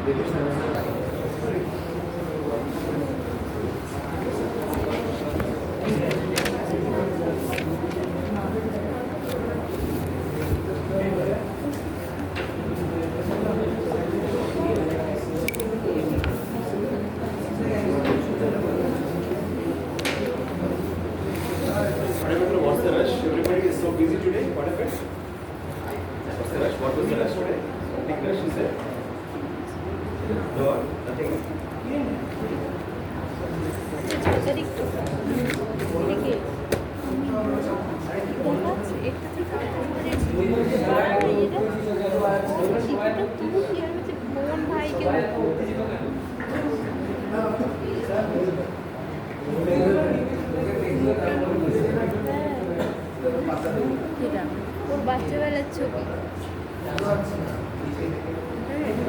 What's the rush? Everybody is so busy today. What happened? What's the rush? What was the rush today? Something rush is there? No, nothing. ওর বাচ্চাবেলার ছবি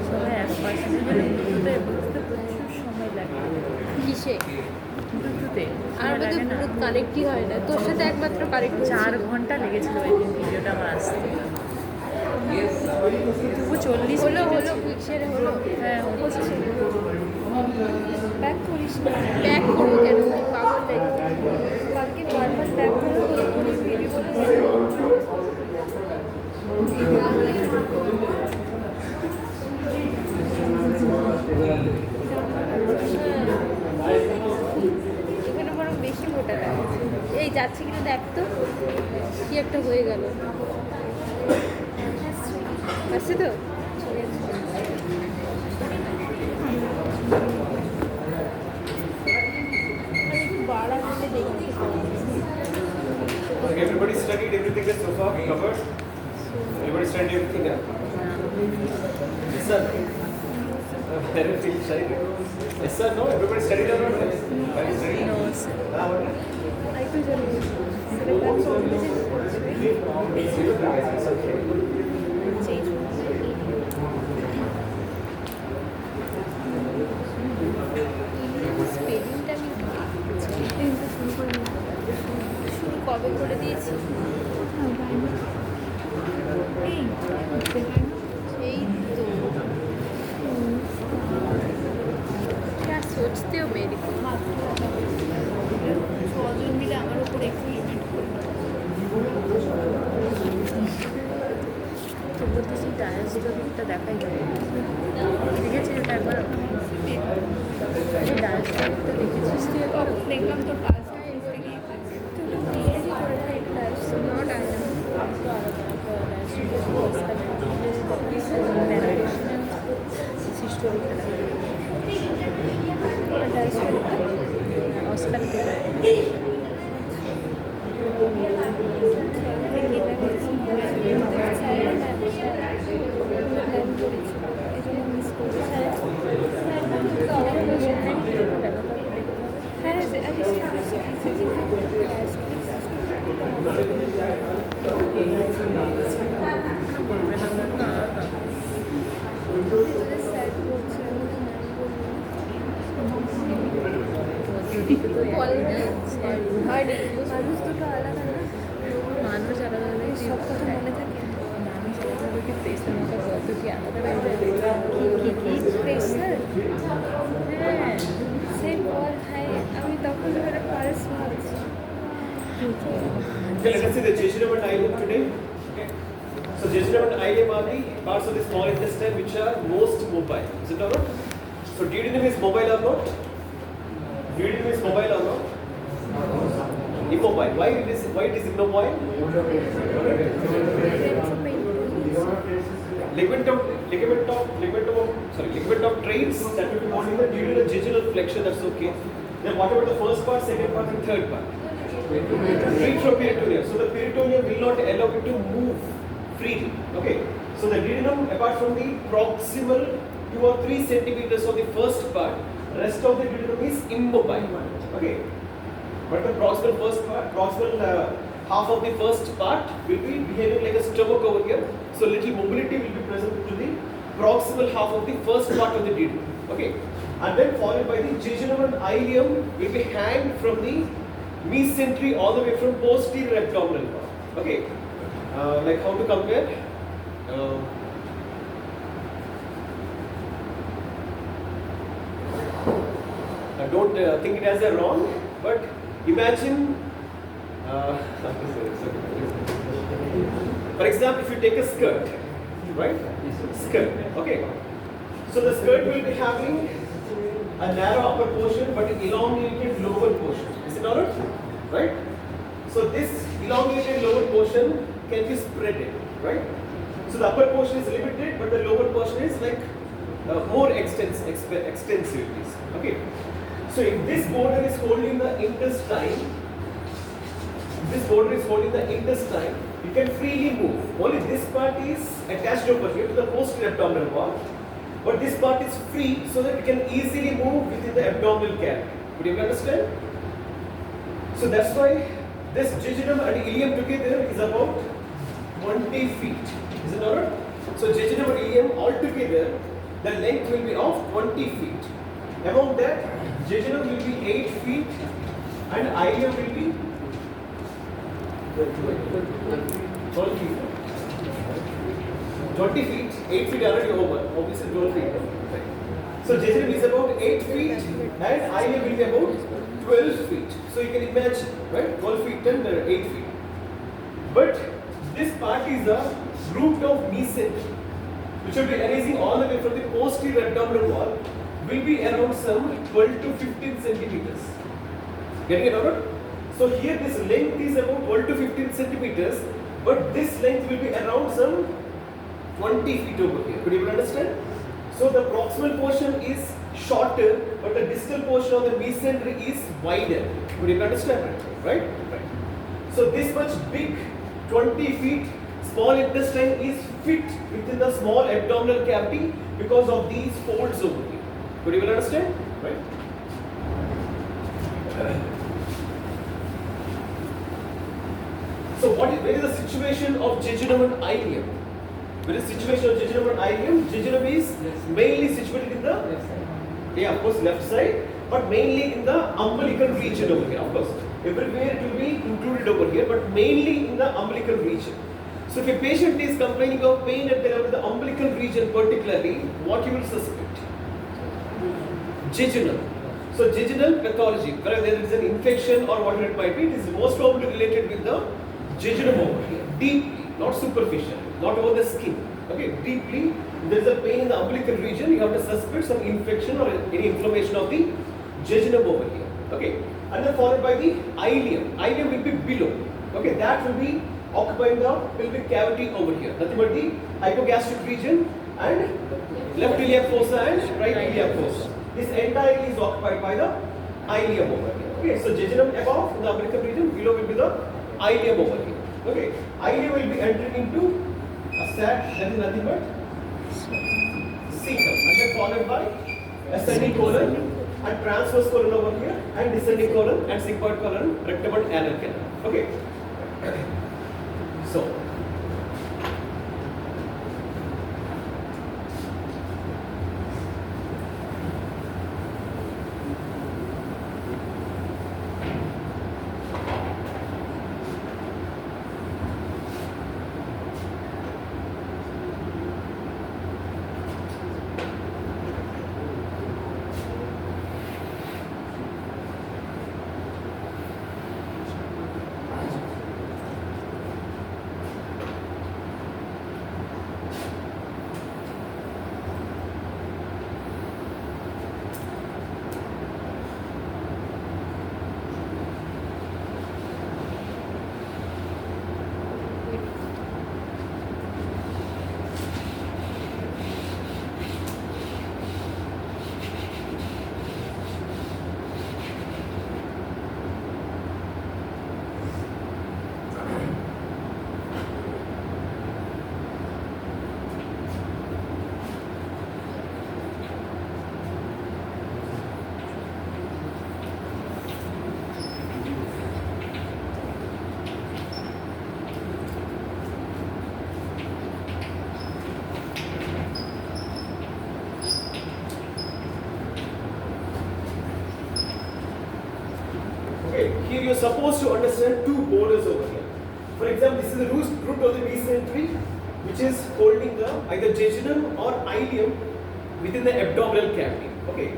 সবাই এক পয়সা বুঝতে প্রচুর সময় লাগে কিসে দুটোতে আর বোধহয় ব্লুটুথ কানেক্টই হয় না তোর সাথে একমাত্র কানেক্ট 4 ঘন্টা লেগেছিল ওই দিন ভিডিওটা আমার আসতে তবু 40 হলো পিকচারে হলো হ্যাঁ হচ্ছে ব্যাক করিস না ব্যাক করবো কেন পাগল নাকি কালকে বারবার ব্যাক করবো ভিডিও এখানে বরং বেশি মোটা লাগছে এই যাচ্ছে কিনা দেখ তো কি একটা হয়ে গেল আসছে তো Everybody studied everything that's so far covered? Everybody studied everything up? Yes sir. Parents feel shy. Yes sir, no? Everybody studied or not? Why is studying? No, sir. What? স্পেলিংটা আমি শুরু কবে করে দিয়েছি এই তো क्या सोचते हो मेरे को ছজন মিলে আমার উপর এক্সপেরিমেন্ট করবে তো বলতেছি ডায়াস্টোরিকটা দেখাই যাবে দেখেছি ওটা একবার ডায়াস্টোরিকটা দেখেছিস তুই একবার দেখলাম তো কাজটা অস্কার মানুষ দুটো আলাদা মানুষ আলাদা আলাদা সব কথা মনে থাকে মানুষ আলাদা কি প্রেসের মতো কত কি আলাদা হয়ে যায় প্রেশার হ্যাঁ সেম বল হাই আমি তখন ধরে পারস মারছি Okay, let us see the jejunum and ileum today. Okay. So jejunum and ileum are the parts of the small intestine which are most mobile. Is it or not? So duodenum is mobile or not? Duodenum is mobile or not? Immobile. Why it is immobile? Ligament of trains that will be found in the duodenal jejunal flexion. That's okay. Then what about the first part, second part, and third part? Free from peritoneum. So the peritoneum will not allow it to move freely. Okay. So the duodenum, apart from the proximal 2 or 3 centimeters of the first part, rest of the duodenum is immobile. Okay. But the proximal half of the first part will be behaving like a stomach over here. So little mobility will be present to the proximal half of the first part of the duodenum. Okay. And then followed by the jejunum and ileum will be hanged from the mesentery all the way from posterior abdominal part. Okay. Like how to compare? don't think it as a wrong, but imagine, for example, if you take a skirt, right? Skirt, okay. So the skirt will be having a narrow upper portion but an elongated lower portion. Is it alright? Right? So this elongated lower portion can be spreaded, right? So the upper portion is limited, but the lower portion is like more extensive. Okay. So if this border is holding the intestine, you can freely move. Only this part is attached over here to the posterior abdominal wall, but this part is free so that you can easily move within the abdominal cavity. Would you understand? So that's why this jejunum and ileum together is about 20 feet. Is it alright? So jejunum and ileum all together, the length will be of 20 feet. Among that, jejunum will be 8 feet and ileum will be 12 feet. 20 feet, 8 feet already over, obviously 12 feet. So jejunum is about 8 feet and ileum will be about 12 feet. So you can imagine, right? 12 feet and 8 feet. But this part is a root of mesentery, which will be arising all the way from the posterior abdominal wall, will be around some 12 to 15 centimeters. Getting it alright? So here this length is about 12 to 15 centimeters, but this length will be around some 20 feet over here. Could you understand? So the proximal portion is shorter, but the distal portion of the mesentery is wider. Could you understand? Right? Right. So this much big 20 feet small intestine is fit within the small abdominal cavity because of these folds over here. Could you understand? Right? So where is the situation of jejunum and ileum? Where is the situation of jejunum and ileum? Jejunum is mainly situated in the of course left side, but mainly in the umbilical region over here. Of course, everywhere it will be included over here, but mainly in the umbilical region. So if a patient is complaining of pain at the umbilical region particularly, what you will suspect? Jejunum. So jejunal pathology, whether there is an infection or whatever it might be, it is most probably related with the jejunum over here, deeply, not superficial, not over the skin. Okay, deeply, if there is a pain in the umbilical region, you have to suspect some infection or any inflammation of the jejunum over here. Okay, and then followed by the ileum. Ileum will be below. Okay, that will be occupying the pelvic cavity over here. Nothing but the hypogastric region and left iliac fossa and right iliac fossa. This entirely is occupied by the ileum over here. Okay, so jejunum above in the umbilical region, below will be the ileum over here. Okay, ileum will be entering into a sac that is nothing but cecum, and then followed by ascending colon and transverse colon over here, and descending colon and sigmoid colon, rectum and anal canal. Okay. So here you are supposed to understand two borders over here. For example, this is the root of the mesentery, which is holding the either jejunum or ileum within the abdominal cavity. Okay.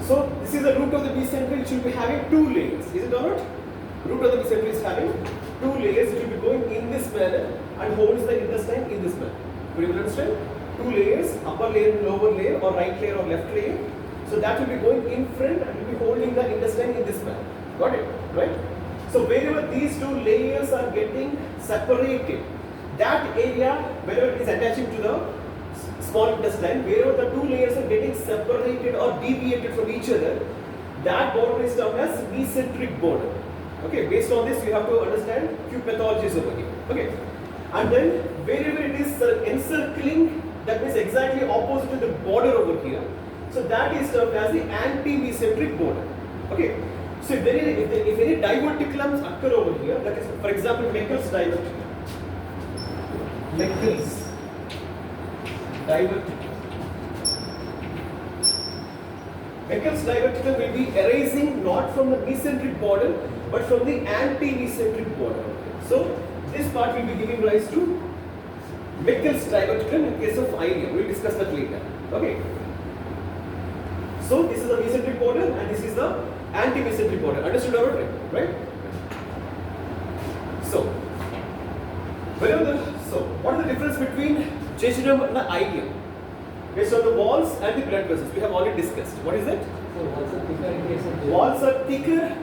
So this is the root of the mesentery, which will be having two layers. Is it or not? Root of the mesentery is having two layers, which will be going in this manner and holds the intestine in this manner. Could you understand? Two layers, upper layer and lower layer, or right layer or left layer. So that will be going in front and will be holding the intestine in this manner. Got it? Right? So wherever these two layers are getting separated, that area, wherever it is attaching to the small intestine, wherever the two layers are getting separated or deviated from each other, that border is termed as mesenteric border. Okay, based on this, you have to understand few pathologies over here. Okay, and then wherever it is encircling, that means exactly opposite to the border over here. So that is termed as the anti-mesenteric border. Okay, so if any diverticulums occur over here, that is, for example, Meckel's diverticulum. Meckel's diverticulum. Meckel's diverticulum will be arising not from the mesenteric border, but from the anti-mesenteric border. So this part will be giving rise to Meckel's diverticulum in case of ileum. We will discuss that later. Okay. So this is the mesenteric border and this is the anti-mesenteric border. Understood our right? So, what is the difference between jejunum and the ileum? Based on the walls and the blood vessels, we have already discussed. What is it? Walls are thicker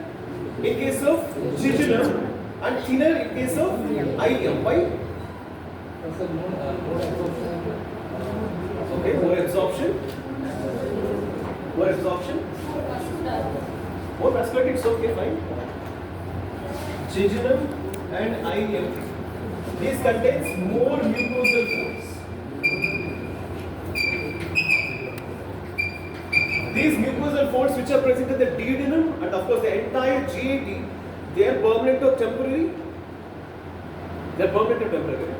in case of jejunum and thinner in case of ileum. Why? Okay, more absorption. More absorption. More vascularity, it's okay, fine. Jejunum and ileum. This contains more mucosal folds. These mucosal folds which are present in the duodenum and of course the entire GAT, they are permanent or temporary? They are permanent or temporary?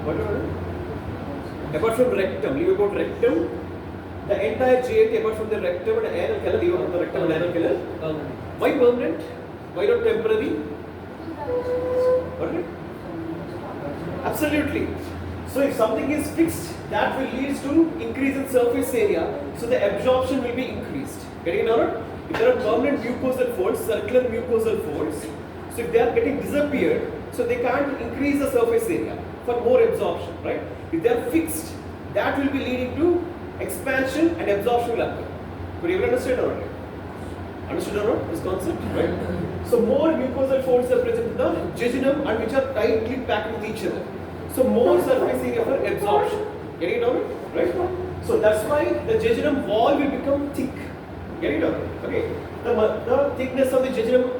Whatever. Apart from rectum, leave about rectum. The entire GAT apart from the rectum and anal canal, leave out the rectum and anal canal. Why permanent? Why not temporary? What? Absolutely. So if something is fixed, that will lead to increase in surface area, so the absorption will be increased. Getting it or not? If there are permanent mucosal folds, circular mucosal folds, so if they are getting disappeared, so they can't increase the surface area for more absorption, right? If they are fixed, that will be leading to expansion and absorption will occur. Could you even understand or not? Understood or not this concept, right? So more mucosal folds are present in the jejunum and which are tightly packed with each other. So more surface area for absorption. Getting it out? Right? So that's why the jejunum wall will become thick. Getting it out? Okay. The thickness of the jejunum,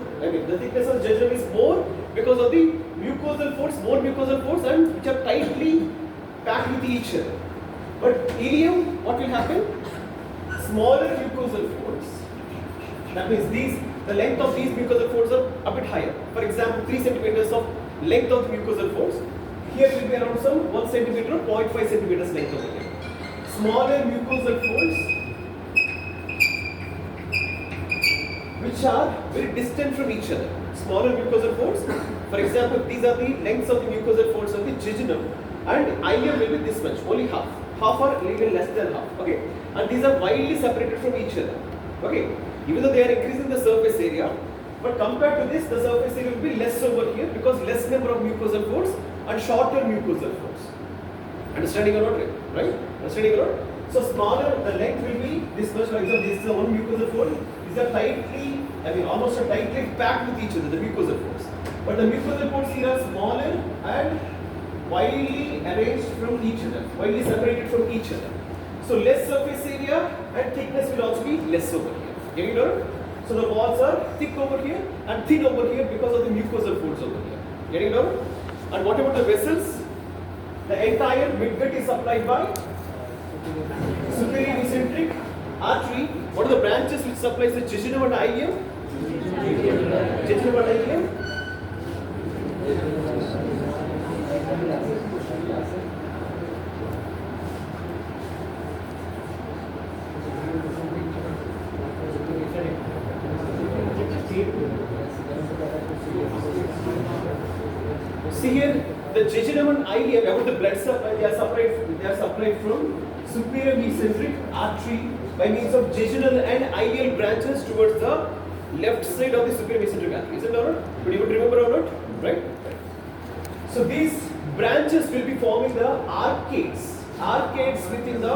the thickness of the jejunum is more because of the mucosal folds, more mucosal folds and which are tightly packed with each other. But ileum, what will happen? Smaller mucosal folds. That means the length of these mucosal folds are a bit higher. For example, 3 centimeters of length of mucosal folds. Here will be around some 1 centimeter or 0.5 centimeters length of it. Smaller mucosal folds which are very distant from each other. Smaller mucosal folds. For example, these are the lengths of the mucosal folds of the jejunum and ileum will be this much, only half. Half or even less than half. Okay. And these are widely separated from each other. Okay. Even though they are increasing the surface area, but compared to this, the surface area will be less over here because less number of mucosal folds and shorter mucosal folds. Understanding or not? Right? Understanding or not? So smaller, the length will be this much. For example, this is the one mucosal fold. These are tightly, almost tightly packed with each other, the mucosal folds. But the mucosal folds here are smaller and widely arranged from each other, widely separated from each other. So less surface area and thickness will also be less over here. Getting it out? So the walls are thick over here and thin over here because of the mucosal folds over here. Getting it out? And what about the vessels? The entire midgut is supplied by superior mesenteric artery. What are the branches which supplies the jejunum and ileum? Jejunum and ileum? See here, the jejunum and ileum, about the blood supply, they are supplied from superior mesenteric artery by means of jejunal and iliac branches towards the left side of the superior mesenteric artery. Is it or not? But you would remember or not? Right? So these branches will be forming the arcades. Arcades within the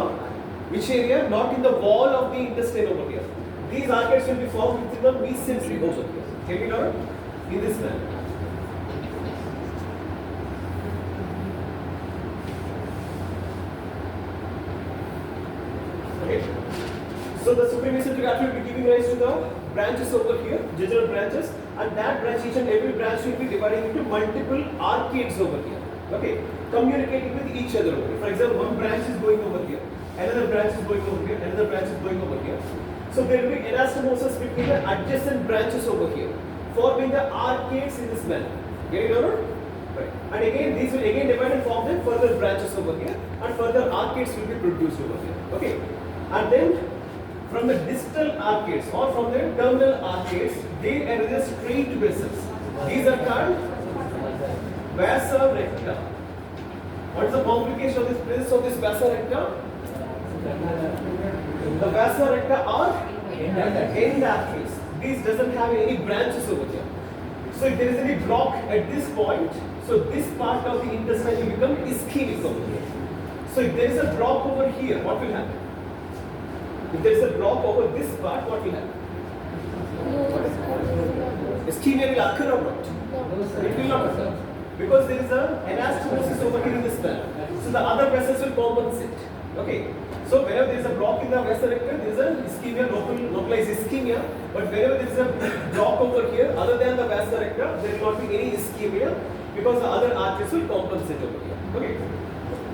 which area? Not in the wall of the intestine over here. These arcades will be formed within the mesentery over here. Can we know? In this manner. Okay. So the superior mesenteric artery will be giving rise to the branches over here, jejunal branches, and that branch, each and every branch will be dividing into multiple arcades over here. Okay, communicating with each other over here. For example, one branch is going over here, another branch is going over here, another branch is going over here. So there will be anastomosis between the adjacent branches over here, forming the arcades in this manner. Get it over? Right. And again, these will again divide and form the further branches over here, and further arcades will be produced over here. Okay, and then from the distal arcades or from the terminal arcades, they are the straight vessels. These are called vasa recta. What is the complication of this presence of this vasa recta? The vasa recta are end arteries. These doesn't have any branches over here. So if there is any block at this point, so this part of the intestine will become ischemic over here. So if there is a block over here, what will happen? If there is a block over this part, what will happen? Ischemia will occur or not? It will not occur. Because there is an anastomosis over here in this manner. So the other vessels will compensate. Okay. So whenever there is a block in the vasa recta, there is a ischemia, localized ischemia. But whenever there is a block over here, other than the vasa recta, there will not be any ischemia because the other arteries will compensate over here. Okay.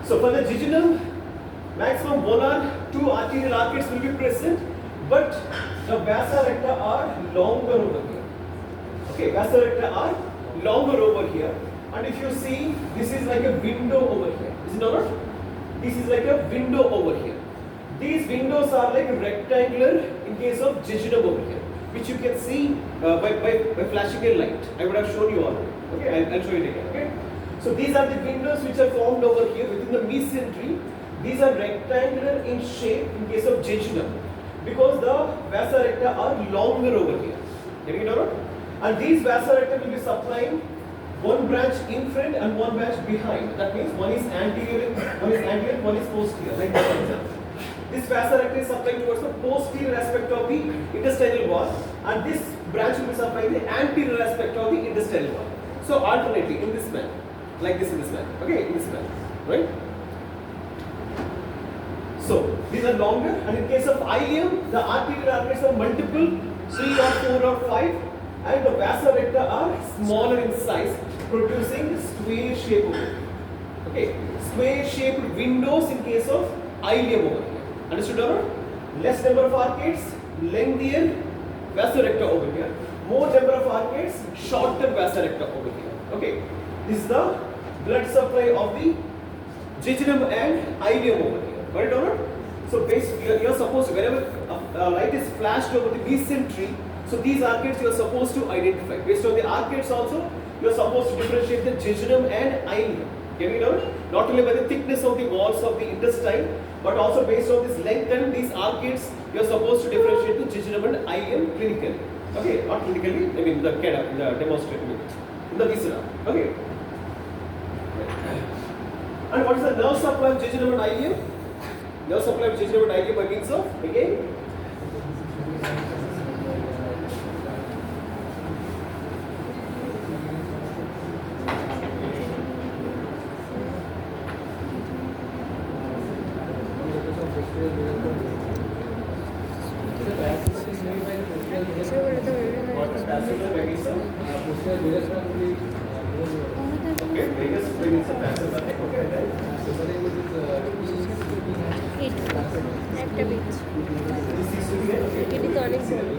So for the jejunum, maximum one or two arterial arcades will be present, but the vasa recta are longer over here. Okay, vasa recta are longer over here. And if you see, this is like a window over here. Is it not? This is like a window over here. These windows are like rectangular in case of jejunum over here, which you can see by flashing a light. I would have shown you already. Okay, I'll show you again. Okay. So these are the windows which are formed over here within the mesentery. These are rectangular in shape in case of jejunum because the vasa recta are longer over here. Getting it or not? And these vasa recta will be supplying one branch in front and one branch behind. That means one is anterior, one is posterior. Like this example. This vasa recta is supplying towards the posterior aspect of the intestinal wall, and this branch will be supplying the anterior aspect of the intestinal wall. So alternately in this manner, like this in this manner. Okay, in this manner, right? So these are longer, and in case of ileum, the arterial arteries are multiple, 3 or 4 or 5, and the vasa recta are smaller in size, producing square shape over here. Okay, square shaped windows in case of ileum over here. Understood or not? Less number of arcades, lengthier vasa recta over here. More number of arcades, shorter vasa recta over here. Okay, this is the blood supply of the jejunum and ileum over here. Got it or not? So basically, you are supposed to, whenever light is flashed over the mesentery, so these arcades you are supposed to identify. Based on the arcades also, you are supposed to differentiate the jejunum and ileum. Get it out? Not only by the thickness of the walls of the intestine, but also based on this length and these arcades, you are supposed to differentiate the jejunum and ileum clinically. Okay, not clinically, I mean the demonstratively, in the viscera. Okay. And what is the nerve supply of jejunum and ileum? Nerve supply of jejunum and ileum by means of, again, একটা বেচ এটি তো অনেক বড়,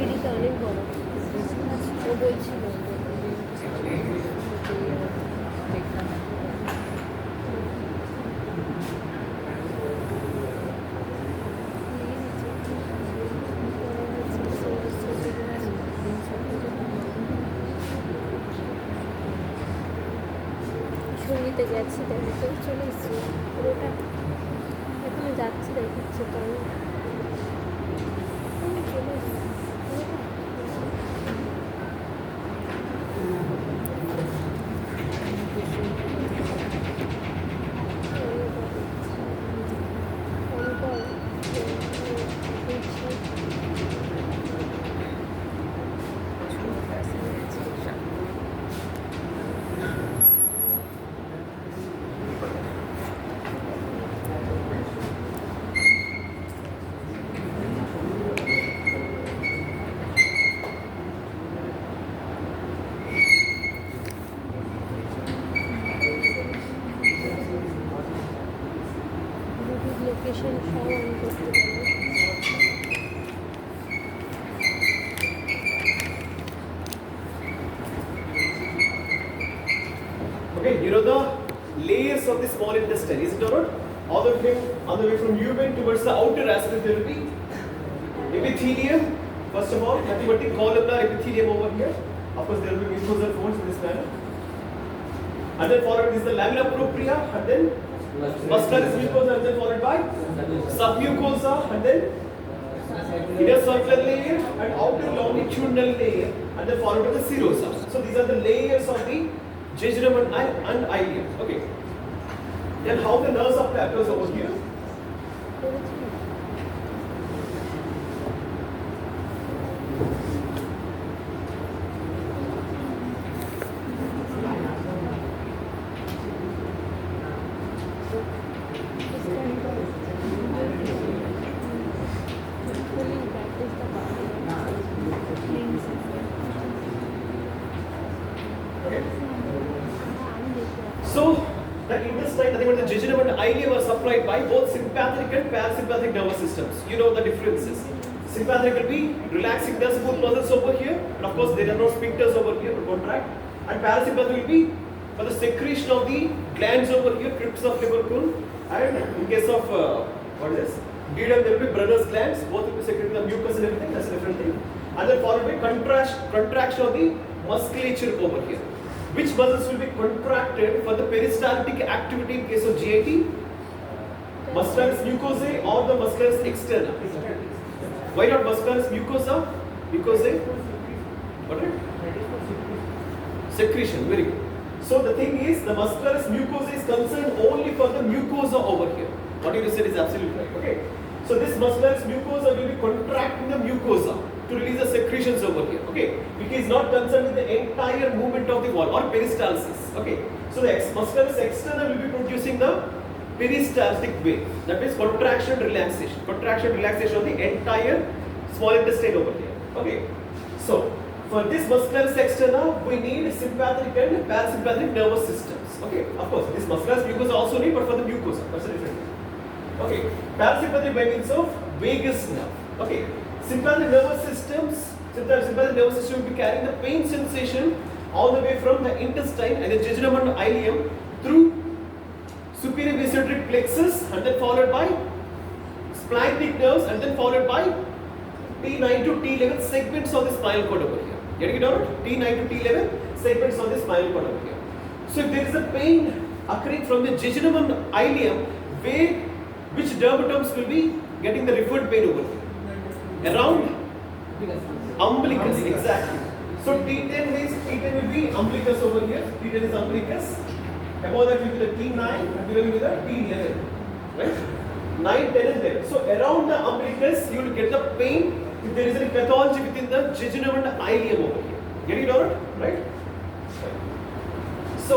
এটি তো অনেক বড়, ও বলছিল। সঙ্গীতে গেছি, দেখো চলে এসেছি। পুরোটা এখানে যাচ্ছে দেখাচ্ছে তো চলে এসেছে। পুরোটা লোকেশন সব অন করতে পারবো। Okay, you know the layers of the small intestine, is it or not? All the way from Abdomen towards the outer aspect there will be epithelium. First of all, nothing but the columnar epithelium over here. Of course, there will be mucosal folds in this manner. And then followed is the lamina propria, and then muscularis mucosa, and then followed by submucosa, and then inner circular layer and outer longitudinal layer, and then followed by the serosa. So these are the layers of the jejunum and ileum. Okay. Then how the nerves are placed over here? So the intestine, nothing but the jejunum and ileum are supplied by both sympathetic and parasympathetic nervous systems. You know the differences. Sympathetic will be relaxing the smooth muscles over here, and of course there are no sphincters over here to contract. And parasympathetic will be for the secretion of the glands over here, crypts of tubercle, and in case of what is this? Duodenum, there will be Brunner's glands, both will be secreting the mucus and everything, that's a different thing. And then followed by contraction of the musculature over here. Which muscles will be contracted for the peristaltic activity in case of GIT? Muscularis mucosae or the muscularis externa? Why not muscularis mucosa? Mucosae? What is it? Secretion, very good. So the thing is, the muscularis mucosa is concerned only for the mucosa over here. What you said is absolutely right. Okay. So this muscularis mucosa will be contracting the mucosa to release the secretions over here. Okay. It is not concerned with the entire movement of the wall or peristalsis. Okay. So the muscularis externa will be producing the peristaltic way. That means contraction relaxation. Contraction relaxation of the entire small intestine over here. Okay. So for this muscularis externa, we need sympathetic and parasympathetic nervous systems. Okay, of course, this muscularis mucosa also need, but for the mucosa, that's a different thing. Okay, parasympathetic by means of vagus nerve. Okay, sympathetic nervous nervous system will be carrying the pain sensation all the way from the intestine and the jejunum and ileum through superior mesenteric plexus, and then followed by splanchnic nerves, and then followed by T9 to T11 segments of the spinal cord over here. Getting it out? T9 to T11 segments of the spinal cord over here. So if there is a pain occurring from the jejunum and ileum, which dermatomes will be getting the referred pain over here? Around umbilicus, exactly. So T10 will be umbilicus over here. T10 is umbilicus. Above that will be the T9 and below will be the T11. Right? 9, 10 and 11. So around the umbilicus, you will get the pain if there is any pathology within the jejunum and ileum over here. Getting it out? Right? So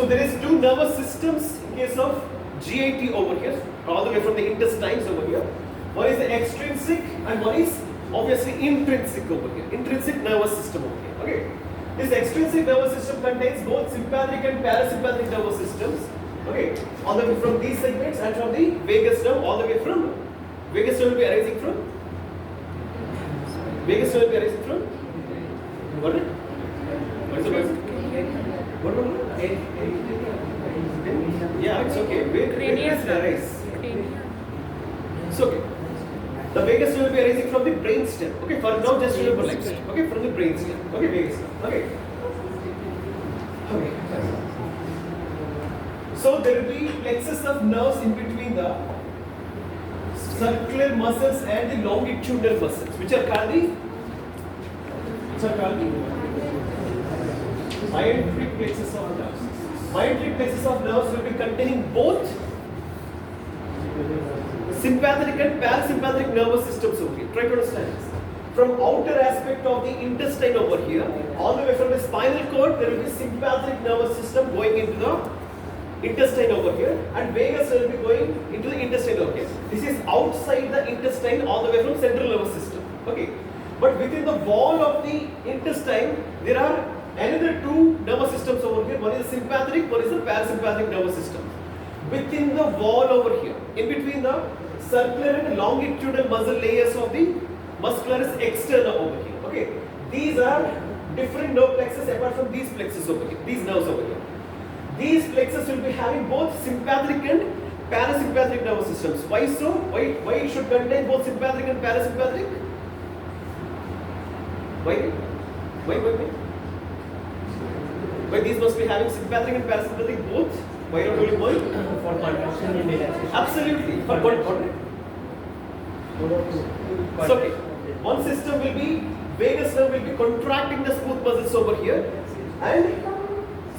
there is two nervous systems in case of GIT over here, all the way from the intestines over here. One is the extrinsic and one is obviously intrinsic over here. Intrinsic nervous system over here. Okay. This extrinsic nervous system contains both sympathetic and parasympathetic nervous systems. Okay, all the way from these segments and from the vagus nerve, all the way from vagus nerve will be arising from what is it? What is the word? What? Yeah, it's okay. Where does it arise? It's okay. The vagus nerve will be arising from the brain stem. Okay, for now just remember like that. Okay, from the brain stem. Okay, vagus nerve. Okay. Okay. So there will be plexus of nerves in between the circular muscles and the longitudinal muscles, which are called the myotic plexus of nerves. Myotic plexus of nerves will be containing both sympathetic and parasympathetic nervous systems over here. Try to understand this. From outer aspect of the intestine over here, all the way from the spinal cord, there will be sympathetic nervous system going into the intestine over here, and vagus will be going into the intestine over here. This is outside the intestine, all the way from central nervous system. Okay, but within the wall of the intestine, there are another two nervous systems over here. One is the sympathetic, one is the parasympathetic nervous system. Within the wall over here, in between the circular and longitudinal muscle layers of the muscularis externa over here. Okay, these are different nerve plexus apart from these plexus over here, these nerves over here. These plexus will be having both sympathetic and parasympathetic nervous systems. Why so? Why it should contain both sympathetic and parasympathetic? Why? Why these must be having sympathetic and parasympathetic both? Why not only one? For contraction and relaxation. Absolutely. For what? It's okay. One system will be, vagus nerve will be contracting the smooth muscles over here, and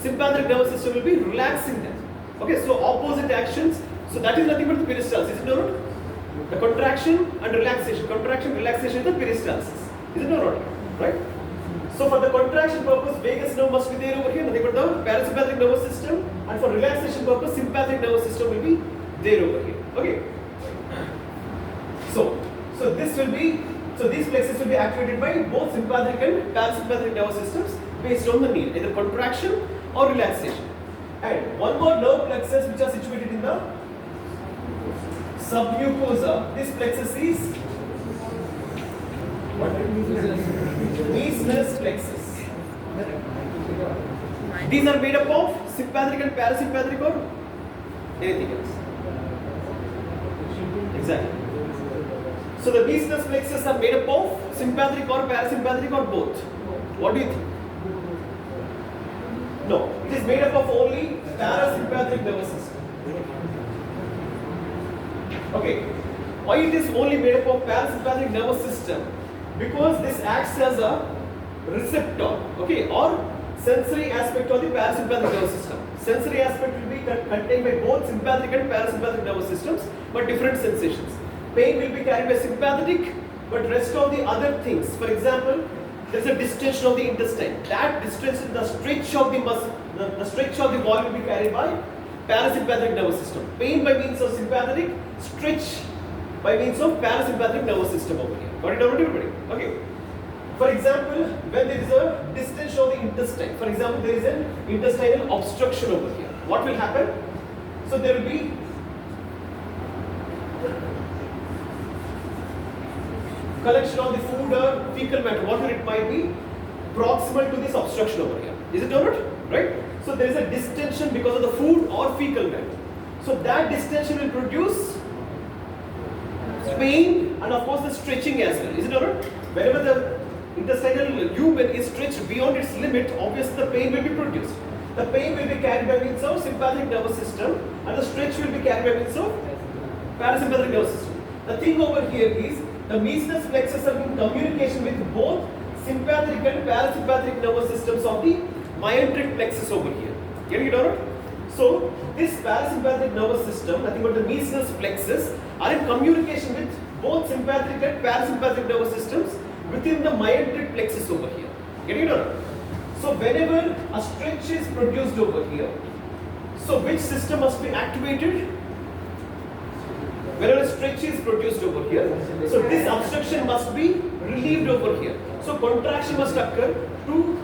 sympathetic nervous system will be relaxing them. Okay, so opposite actions. So that is nothing but the peristalsis, is it not? The contraction and relaxation. Contraction, relaxation is the peristalsis. Is it not? Right? So for the contraction purpose, vagus nerve must be there over here, nothing but the parasympathetic nervous system, and for relaxation purpose, sympathetic nervous system will be there over here. Okay. So this will be, so these plexus will be activated by both sympathetic and parasympathetic nervous systems based on the need, either contraction or relaxation. And one more nerve plexus which are situated in the submucosa. This plexus is Meissner's plexus. These are made up of sympathetic and parasympathetic or anything else. Exactly. So the Meissner's plexus are made up of sympathetic or parasympathetic or both. What do you think? No, it is made up of only parasympathetic nervous system. Okay, why it is only made up of parasympathetic nervous system? Because this acts as a receptor, okay, or sensory aspect of the parasympathetic nervous system. Sensory aspect will be contained by both sympathetic and parasympathetic nervous systems, but different sensations. Pain will be carried by sympathetic, but rest of the other things, for example, there is a distension of the intestine. That distension, the stretch of the muscle, the stretch of the wall will be carried by parasympathetic nervous system. Pain by means of sympathetic, stretch by means of parasympathetic nervous system over here. Got it out, everybody? Okay. For example, when there is a distension of the intestine, for example, there is an intestinal obstruction over here. What will happen? So there will be collection of the food or fecal matter, whatever it might be, proximal to this obstruction over here. Is it not? Right? So there is a distension because of the food or fecal matter. So that distension will produce pain and of course the stretching as well. Is it not? Whenever the intestinal lumen is stretched beyond its limit, obviously the pain will be produced. The pain will be carried by means of sympathetic nervous system, and the stretch will be carried by means of parasympathetic nervous system. The thing over here is the Meissner's plexus are in communication with both sympathetic and parasympathetic nervous systems of the myotic plexus over here. Getting it alright? So this parasympathetic nervous system, nothing but the Meissner's plexus, are in communication with both sympathetic and parasympathetic nervous systems within the myotic plexus over here. Getting it alright? So whenever a stretch is produced over here, so which system must be activated? Whenever a stretch is produced over here, so this obstruction must be relieved over here. So contraction must occur to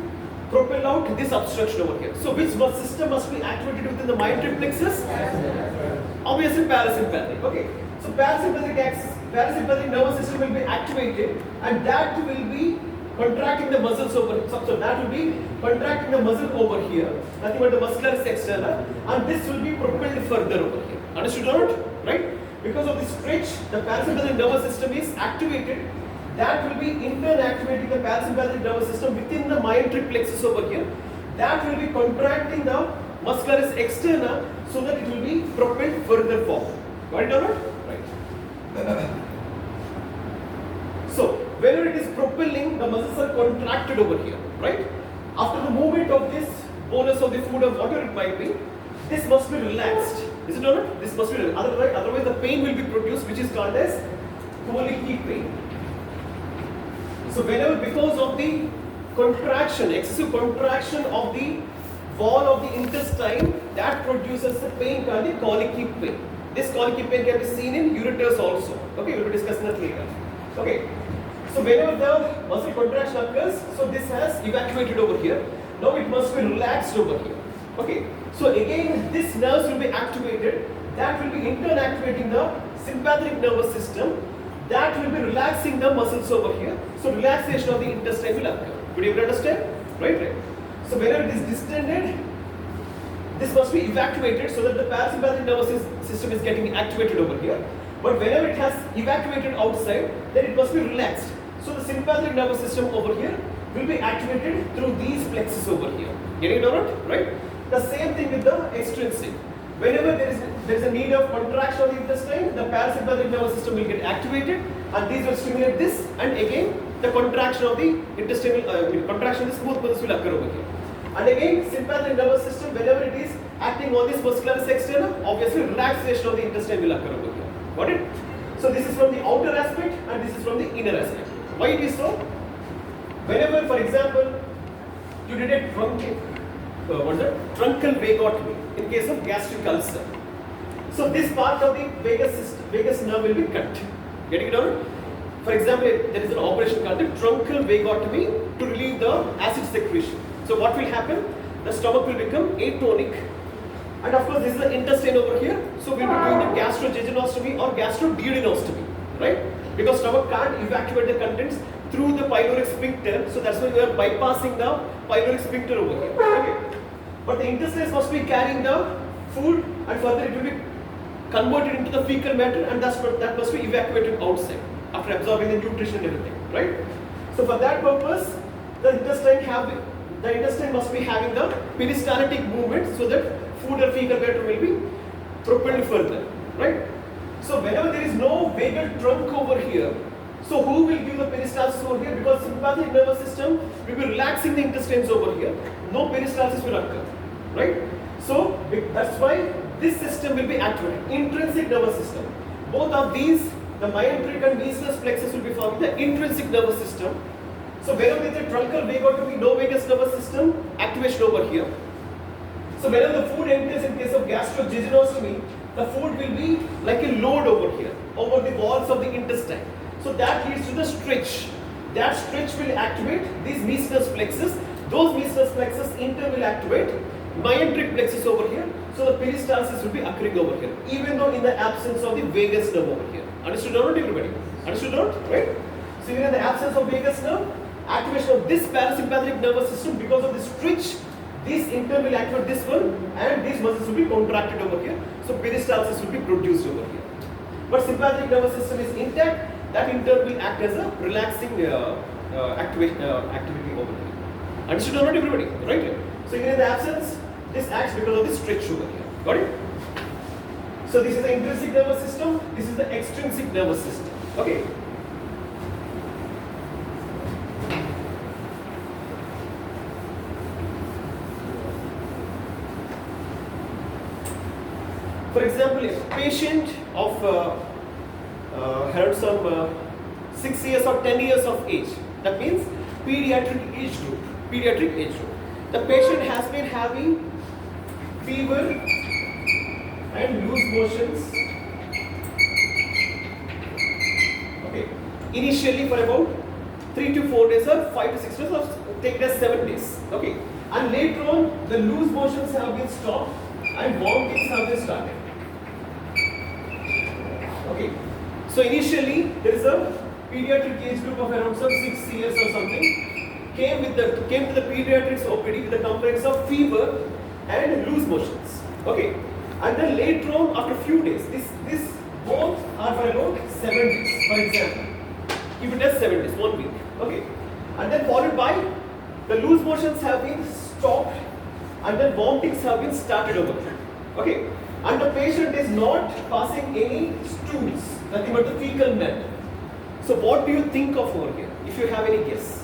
propel out this obstruction over here. So which system must be activated within the myotic plexus? Obviously parasympathetic. Okay. So parasympathetic nervous system will be activated, and that will be contracting the muscles over here. So that will be contracting the muscle over here, nothing but the muscularis externa, and this will be propelled further over here. Understood or not? Right? Because of this stretch, the parasympathetic nervous system is activated. That will be in turn activating the parasympathetic nervous system within the myotic plexus over here. That will be contracting the muscularis externa, so that it will be propelled further forward. Got it or not? Right. So, whenever it is propelling, the muscles are contracted over here, right? After the movement of this bolus of the food or whatever it might be, this must be relaxed. Is it or not? This must be relaxed. Otherwise the pain will be produced, which is called as colic pain. So, whenever because of the contraction, excessive contraction of the wall of the intestine, that produces the pain called the colic pain. This colic pain can be seen in ureters also. Okay, we will be discussing that later. Okay. So whenever the muscle contraction occurs, so this has evacuated over here. Now it must be relaxed over here. Okay. So again, this nerves will be activated. That will be in turn activating the sympathetic nervous system. That will be relaxing the muscles over here. So relaxation of the intestine will occur. Could you understand? Right. So whenever it is distended, this must be evacuated so that the parasympathetic nervous system is getting activated over here. But whenever it has evacuated outside, then it must be relaxed. So the sympathetic nervous system over here will be activated through these plexus over here. Getting it or not? Right? The same thing with the extrinsic. Whenever there is a need of contraction of the intestine, the parasympathetic nervous system will get activated, and these will stimulate this, and again the contraction of the intestinal contraction of the smooth muscles will occur over here. And again, sympathetic nervous system, whenever it is acting on this muscularis externa, obviously relaxation of the intestine will occur over here. Got it? So this is from the outer aspect and this is from the inner aspect. Why it is so? Whenever, for example, you did a truncal vagotomy in case of gastric ulcer. So this part of the vagus nerve will be cut. Getting it out? For example, there is an operation called the truncal vagotomy to relieve the acid secretion. So what will happen? The stomach will become atonic. And of course, this is the intestine over here. So we'll be doing the gastrojejunostomy or gastroduodenostomy, right? Because stomach can't evacuate the contents through the pyloric sphincter. So that's why we are bypassing the pyloric sphincter over here. Okay. But the intestines must be carrying the food, and further it will be converted into the fecal matter, and that must be evacuated outside after absorbing the nutrition and everything, right? So for that purpose, the intestine must be having the peristaltic movement so that food or fecal matter will be propelled further, right? So whenever there is no vagal trunk over here, so who will give the peristalsis over here? Because sympathetic nervous system will be relaxing the intestines over here. No peristalsis will occur, right? So that's why this system will be activated. Intrinsic nervous system. Both of these, the myenteric and mesenteric plexus will be forming the intrinsic nervous system. So whenever there is a truncal vagotomy, no vagus nervous system, activation over here. So whenever the food enters in case of gastrojejunostomy, the food will be like a load over here, over the walls of the intestine. So that leads to the stretch. That stretch will activate these mesenteric plexus. Those mesenteric plexus in turn will activate myenteric plexus over here. So the peristalsis will be occurring over here, even though in the absence of the vagus nerve over here. Understood or not, everybody? Understood or not? Right? So even in the absence of vagus nerve, activation of this parasympathetic nervous system, because of the stretch, this in turn will activate this one, and these muscles will be contracted over here. So peristalsis will be produced over here. But sympathetic nervous system is intact. That in turn will act as a relaxing activity over here. Understood or not, everybody? Right? So even in the absence, this acts because of the stretch over here. Got it? So this is the intrinsic nervous system. This is the extrinsic nervous system. Okay. For example, a patient of had some 6 years or 10 years of age. That means pediatric age group. Pediatric age group. The patient has been having fever and loose motions. Okay. Initially for about 3 to 4 days or 5 to 6 days, or take it as 7 days. Okay. And later on, the loose motions have been stopped and vomitings have been started. Okay. So initially there is a pediatric age group of around some 6 years or something. Came to the pediatrics OPD with the complaints of fever and loose motions. Okay. And then later on, after a few days, this both are for about 7 days, for example. Keep it as 7 days, 1 week. Okay. And then followed by the loose motions have been stopped and then vomitings have been started over here. Okay, and the patient is not passing any stools, nothing but the fecal matter. So what do you think of over here, if you have any guess?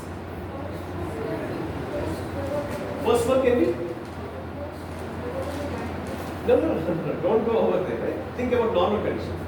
First one can be? No, don't go over there, right? Think about normal conditions.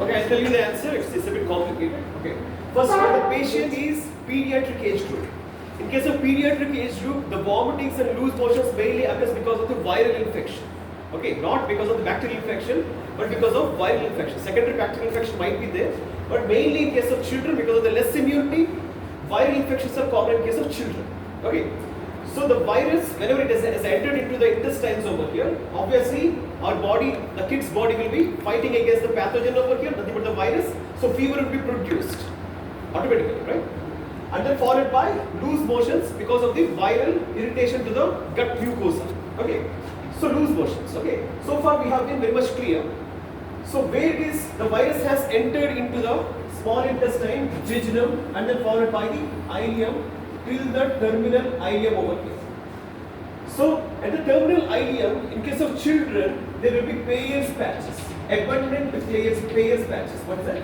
Okay, I'll tell you the answer. It's a bit complicated. Okay. First of all, the patient is pediatric age group. In case of pediatric age group, the vomitings and loose motions mainly occurs because of the viral infection. Okay, not because of the bacterial infection, but because of viral infection. Secondary bacterial infection might be there, but mainly in case of children, because of the less immunity, viral infections are common in case of children. Okay. So the virus, whenever it has entered into the intestines over here, obviously our body, the kid's body will be fighting against the pathogen over here, nothing but the virus. So fever will be produced automatically, right? And then followed by loose motions because of the viral irritation to the gut mucosa. Okay. So loose motions. Okay. So far we have been very much clear. So where it is, the virus has entered into the small intestine, jejunum, and then followed by the ileum, till the terminal ileum over here. So at the terminal ileum, in case of children, there will be Peyer's patches, abundant with Peyer's patches. What is that?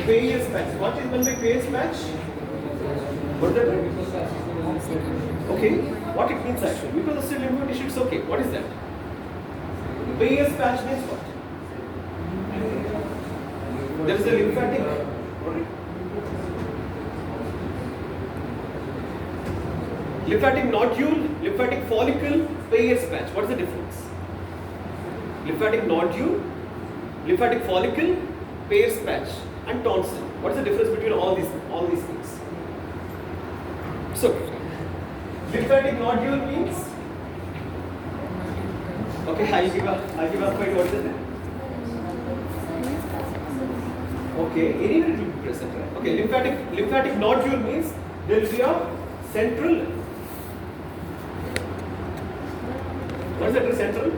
Peyer's patches. What is meant by Peyer's patch? What is that? Okay. What it means actually? Because the still lymphatic tissue, it's okay. What is that? Peyer's patch means what? There is a lymphatic. Lymphatic nodule, lymphatic follicle, Peyer's patch. What is the difference? Lymphatic nodule, lymphatic follicle, Peyer's patch, and tonsil. What is the difference between all these things? So, lymphatic nodule means. Okay, I'll give a point. What is it? Okay, anywhere it will be present, right? Okay, lymphatic nodule means there will be a central. What is that? Central?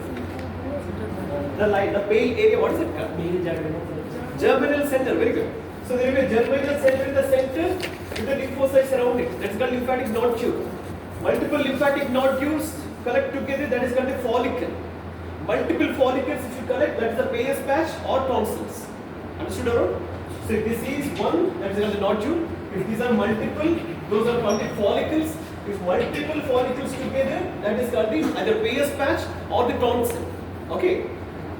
The light, the pale area. What is it called? Germinal center. Very good. So there will be a germinal center in the center with the lymphocytes around it. That's called lymphatic nodule. Multiple lymphatic nodules collect together. That is called a follicle. Multiple follicles, if you collect, that is the Peyer's patch or tonsils. Understood, Arun? So if this is one, that is called the nodule. If these are multiple, those are called the follicles. If multiple follicles together, that is called the either Peyer's patch or the tonsil. Okay,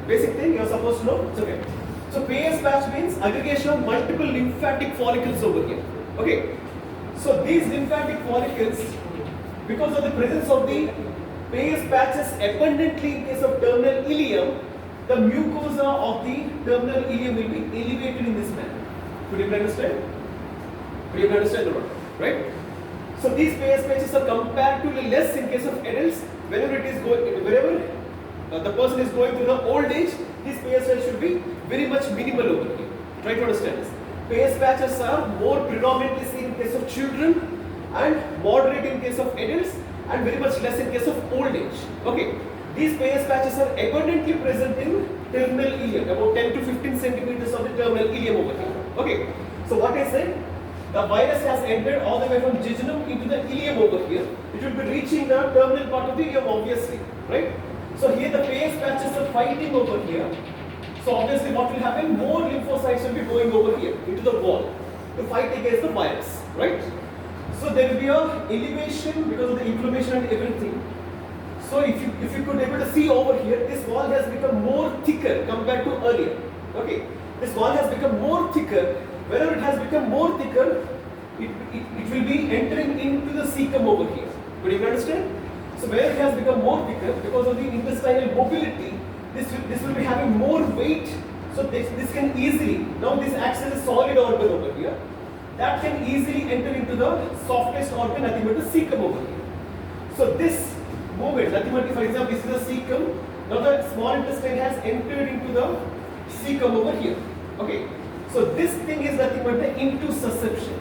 basic thing you are supposed to know. It's okay. So Peyer's patch means aggregation of multiple lymphatic follicles over here. Okay, so these lymphatic follicles, because of the presence of the Peyer's patches abundantly in case of terminal ileum, the mucosa of the terminal ileum will be elevated in this manner. Could you understand? Could you understand or not? Right? So these Peyer's patches are comparatively less in case of adults. Whenever the person is going through the old age, these Peyer's patches should be very much minimal over here. Try to understand this. Peyer's patches are more predominantly seen in case of children and moderate in case of adults and very much less in case of old age. Okay. These Peyer's patches are abundantly present in terminal ileum, about 10 to 15 centimeters of the terminal ileum over here. Okay. So what I said? The virus has entered all the way from jejunum into the ileum over here. It will be reaching the terminal part of the ileum, obviously, right? So here the Peyer's patches are fighting over here. So obviously what will happen? More lymphocytes will be going over here into the wall to fight against the virus, right? So there will be a elevation because of the inflammation and everything. So if you could able to see over here, this wall has become more thicker compared to earlier. Okay, this wall has become more thicker. Whenever it has become more thicker, it will be entering into the cecum over here. Could you understand? So where it has become more thicker because of the intestinal mobility, this will be having more weight. So this can easily, now this acts as a solid organ over here, that can easily enter into the softest organ, nothing but the cecum over here. So this movement, nothing but, for example, this is the cecum. Now the small intestine has entered into the cecum over here. Okay. So this thing is nothing but the intussusception.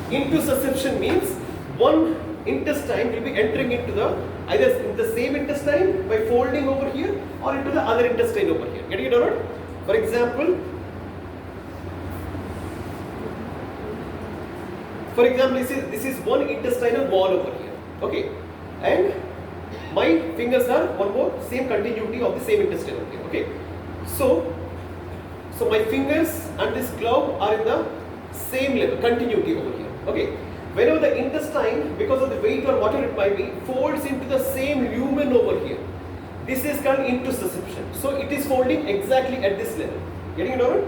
Intussusception means one intestine will be entering into the either in the same intestine by folding over here or into the other intestine over here. Getting it or not? For example, this is one intestinal wall over here. Okay, and my fingers are one more same continuity of the same intestine over here. Okay, so my fingers and this glove are in the same level continuity over here. Okay, whenever the intestine, because of the weight or whatever it might be, folds into the same lumen over here, this is called intussusception. So it is folding exactly at this level. Getting it over?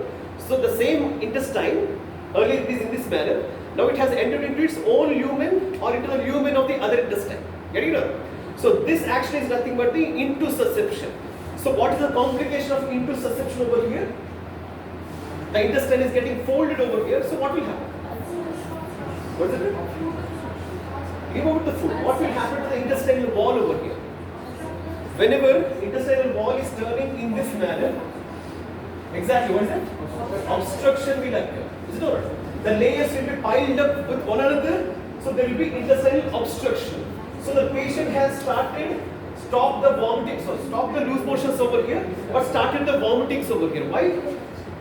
So the same intestine, earlier it is in this manner, now it has entered into its own lumen or into the lumen of the other intestine. Getting it over? So this action is nothing but the intussusception. So what is the complication of intussusception over here? The intestine is getting folded over here, so what will happen? What is it? Give over the food. What will happen to the intestinal wall over here? Whenever intestinal wall is turning in this manner, exactly what is it? Obstruction will occur. Is it not? The layers will be piled up with one another, so there will be intestinal obstruction. So the patient has stopped the vomiting, stop the loose motions over here, but started the vomitings over here. Why?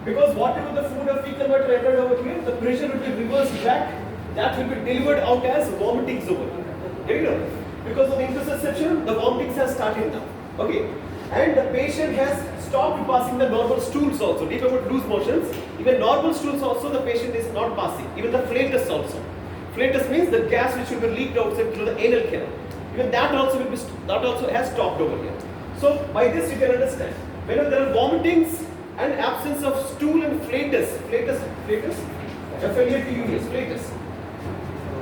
Because whatever the food or fecal matter entered over here, the pressure will be reversed back. That will be delivered out as vomitings over here. Get it? Because of the intussusception, the vomitings has started now. Okay, and the patient has stopped passing the normal stools also. Deep about loose motions, even normal stools also the patient is not passing. Even the flatus also. Flatus means the gas which will be leaked outside through the anal canal. Even that also has stopped over here. So by this you can understand. Whenever there are vomitings and absence of stool and flatus, flatus.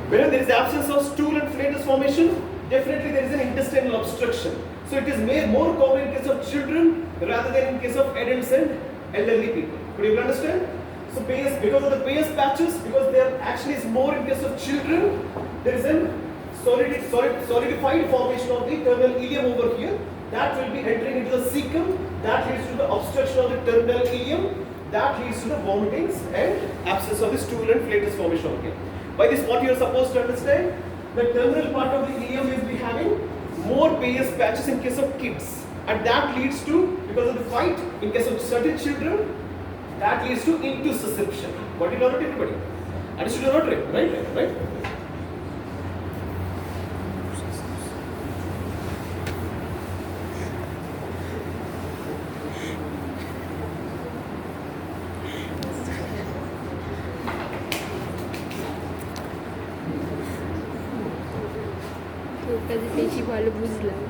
Whenever there is absence of stool and flatus formation, definitely there is an intestinal obstruction. So it is more common in case of children rather than in case of adults and elderly people. Could you understand? So because of the Peyer's patches, because there actually is more in case of children, there is a solidified formation of the terminal ileum over here. That will be entering into the cecum. That leads to the obstruction of the terminal ileum. That leads to the vomitings and absence of the stool and flatus formation over here. By this, what you are supposed to understand, the terminal part of the ileum will be having more Peyer's patches in case of kids, and that leads to, because of the fight, in case of certain children, that leads to intussusception. Got it or not, everybody? Understood or not? Right? কাজে বেশি ভালো বুঝলাম।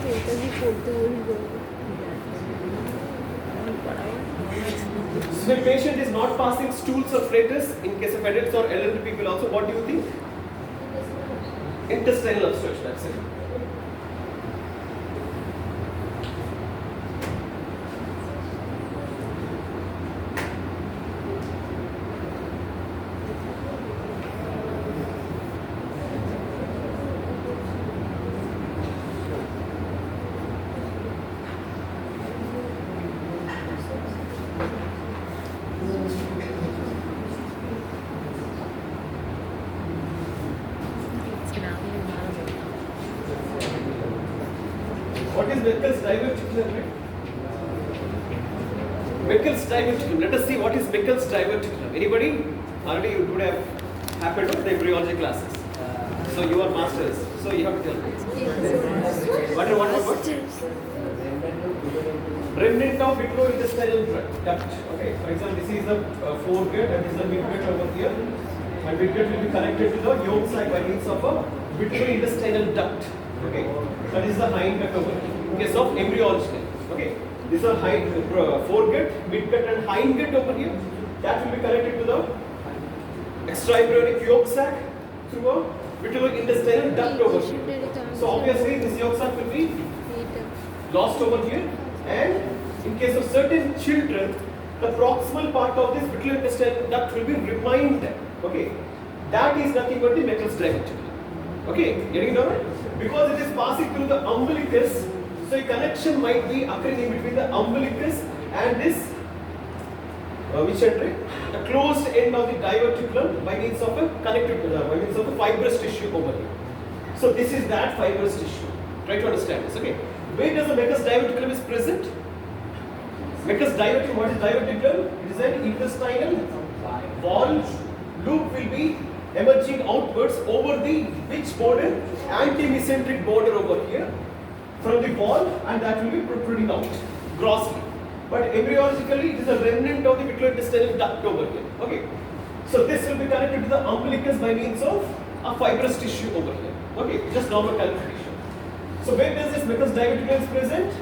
এই কাজই করতে বলবো। So the patient is not passing stools or flatus in case of adults or elderly people also. What do you think? Intestinal obstruction, that's it. What is Meckel's diverticulum? Meckel's diverticulum. Let us see what is Meckel's diverticulum. Anybody? Already it would have happened in the embryology classes. So you are masters. So you have to tell me. What? Remnant of vitro-intestinal duct. Okay. For example, this is the foregut and this is the midgut over here. And midgut will be connected to the yolk sac by means of a vitro-intestinal duct. Okay. That is the hindgut over here. In case of embryology. Okay. These are foregut, midgut and hindgut over here. That will be connected to the extraembryonic yolk sac through a vitreointestinal duct over here. So obviously this yolk sac will be lost over here, and in case of certain children, the proximal part of this vitreointestinal duct will be remained there. Okay, that is nothing but the Meckel's diverticulum. Okay, getting it alright? Because it is passing through the umbilicus, so a connection might be occurring in between the umbilicus and this which entry? The closed end of the diverticulum by means of a fibrous tissue over here. So this is that fibrous tissue. Try to understand this. Okay. Where does the Meckel's diverticulum is present? Meckel's diverticulum. What is diverticulum? It is an intestinal wall. Loop will be emerging outwards over the which border? Anti-mesenteric border over here from the wall, and that will be protruding out grossly. But embryologically, it is a remnant of the vitreointestinal duct over here. Okay. So this will be connected to the umbilicus by means of a fibrous tissue over here. Okay, just normal calculation. So where does this Meckel's diverticulum is present?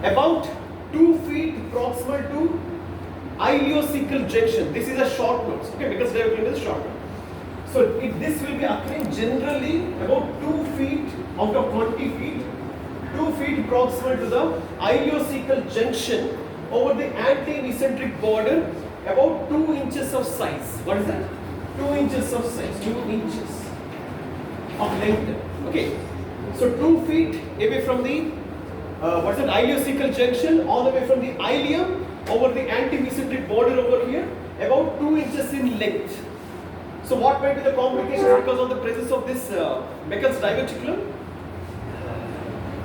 About 2 feet proximal to ileocecal junction. This is a short note. Okay, Meckel's diverticulum is a short note. So this will be occurring generally about 2 feet out of 20 feet. 2 feet proximal to the ileocecal junction over the anti-mesenteric border, about 2 inches of size. What is that? 2 inches of size, 2 inches of length. Okay. So 2 feet away from the ileocecal junction, all the way from the ileum over the anti-mesenteric border over here, about 2 inches in length. So what might be the complications because of the presence of this Meckel's diverticulum?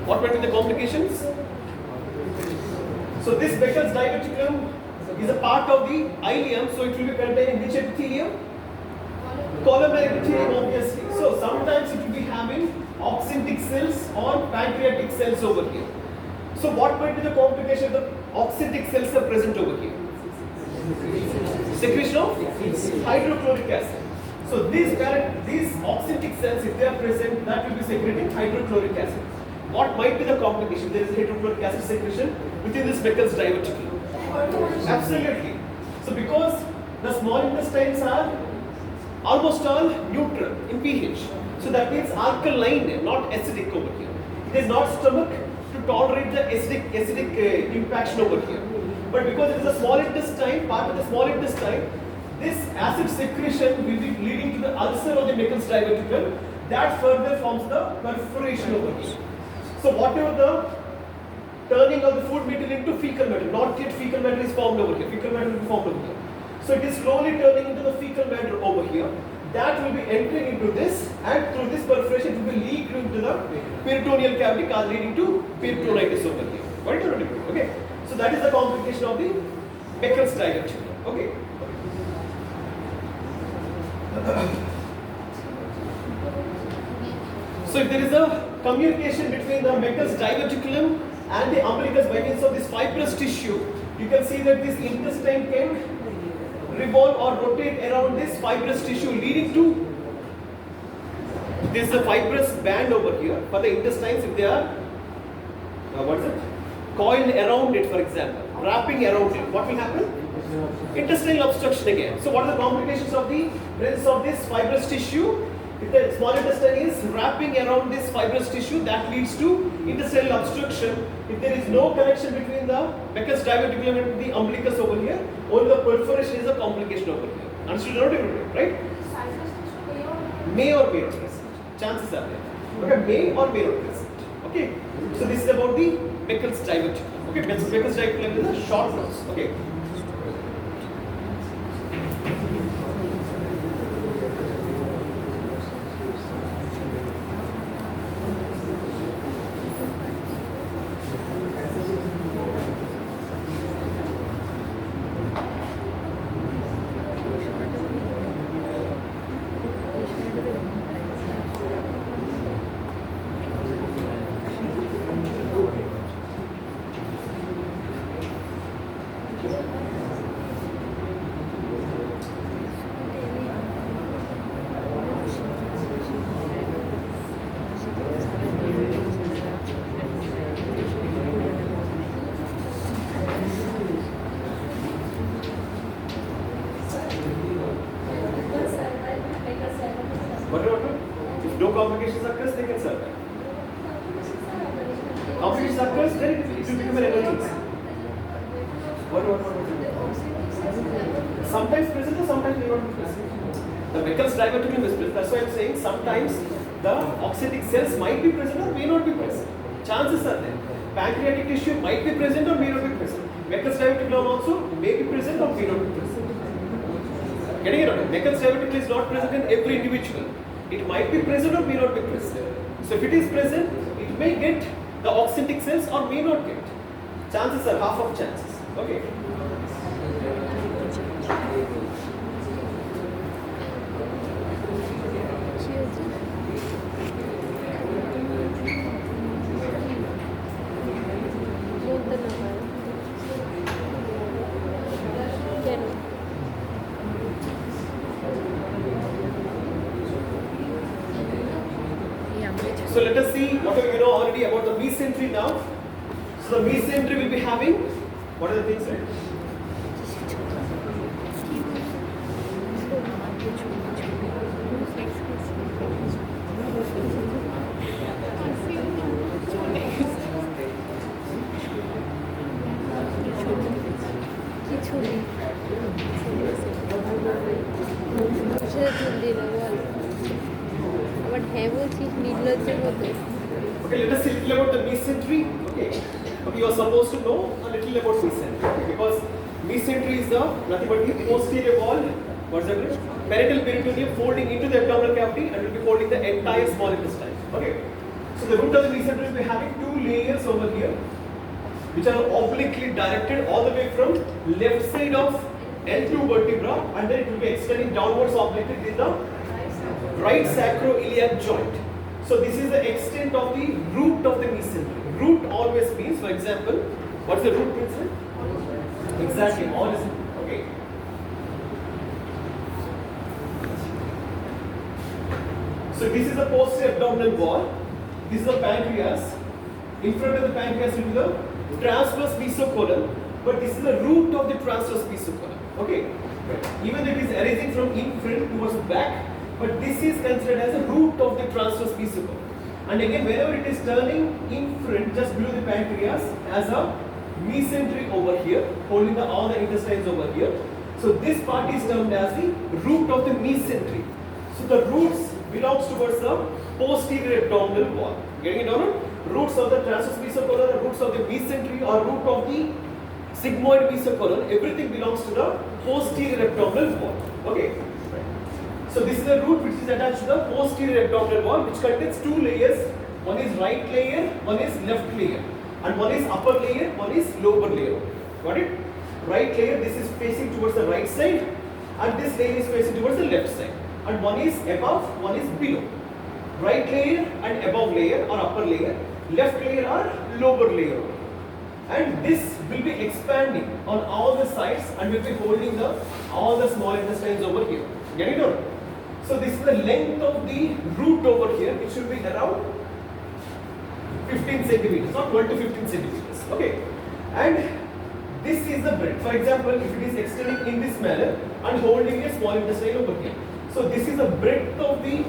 What might be the complications? So this Meckel's diverticulum is a part of the ileum, so it will be containing which epithelium? Columnar epithelium, obviously. So sometimes it will be having oxyntic cells or pancreatic cells over here. So what might be the complication if the oxyntic cells are present over here? Secretion of hydrochloric acid. So these oxyntic cells, if they are present, that will be secreting hydrochloric acid. What might be the complication? There is hydrochloric acid secretion within this Meckel's diverticulum. Absolutely. So because the small intestines are almost all neutral in pH, so that means alkaline, not acidic over here. It is not stomach to tolerate the acidic impaction over here. But because it is a small intestine, part of the small intestine, this acid secretion will be leading to the ulcer of the Meckel's diverticulum. That further forms the perforation over here. So whatever the turning of the food material into fecal matter, not yet fecal matter is formed over here. Fecal matter will be formed over here. So it is slowly turning into the fecal matter over here. That will be entering into this, and through this perforation it will be leaked into the peritoneal cavity, leading to peritonitis over here. What is it? Okay. So that is the complication of the Meckel's diverticulum. Okay. So if there is a communication between the Meckel's diverticulum and the umbilicus by means of this fibrous tissue, you can see that this intestine can revolve or rotate around this fibrous tissue, leading to this fibrous band over here for the intestines. If they are coiled around it, for example, wrapping around it, what will happen? Intestinal obstruction again. So what are the complications of the presence of this fibrous tissue? If the small intestine is wrapping around this fibrous tissue, that leads to intestinal obstruction. If there is no connection between the Meckel's diverticulum and the umbilicus over here, only the perforation is a complication over here. Understood or not? Right? May or may not present. Chances are there. Okay, may or may not present. Okay. So this is about the Meckel's diverticulum. Okay, Meckel's diverticulum is a short nose. Okay. No complications occurs, they can survive. Complications occurs, then it will become an emergency. What? Sometimes present or sometimes may not be present. The Meckel's diverticulum is present. That's why I'm saying sometimes the oxytic cells might be present or may not be present. Chances are there. Pancreatic tissue might be present or may not be present. Meckel's diverticulum also may be present or may not be present. Getting it or not? Meckel's diverticulum is not present in every individual. It might be present or may not be present. So if it is present, it may get the oxytic cells or may not get. Chances are half of chances. Okay. বলতে না পারে কেন এই আমরা So let us see whatever you know already about the mesentery now. So the mesentery will be having, what are the things, right? কি ছবি সেটা তুললি না বল আবার হ্যাঁ বলছিস নির্লজ্জের মতো Okay, let us see a little about the mesentery. Okay, you are supposed to know a little about mesentery, okay, because mesentery is the nothing but the posterior wall. What's that? Parietal peritoneum folding into the abdominal cavity and will be holding the entire small intestine. Okay, so the root of the mesentery will be having two layers over here, which are obliquely directed all the way from left side of L2 vertebra, and then it will be extending downwards obliquely in the right sacroiliac joint. So this is the extent of the root of the mesentery. Root always means, for example, what's the root means? Exactly, all is okay. So this is the posterior abdominal wall. This is the pancreas. In front of the pancreas will be the transverse mesocolon, but this is the root of the transverse mesocolon. Okay. Even though it is arising from in front towards back, but this is considered as a root of the transverse mesocolon. And again, whenever it is turning in front, just below the pancreas, as a mesentery over here, holding all the intestines over here. So this part is termed as the root of the mesentery. So the roots belongs towards the posterior abdominal wall. Getting it or not? Roots of the transverse mesocolon, roots of the mesentery, or root of the sigmoid mesocolon, everything belongs to the posterior abdominal wall. Okay. So this is the root which is attached to the posterior abdominal wall, which contains two layers. One is right layer, one is left layer, and one is upper layer, one is lower layer. Got it? Right layer, this is facing towards the right side, and this layer is facing towards the left side. And one is above, one is below. Right layer and above layer or upper layer, left layer or lower layer. And this will be expanding on all the sides and will be holding all the small intestines over here. Get it or? So this is the length of the root over here, which should be around 15 centimeters or 12 to 15 centimeters. Okay. And this is the breadth. For example, if it is extending in this manner and holding a small intestine over here. So this is the breadth of the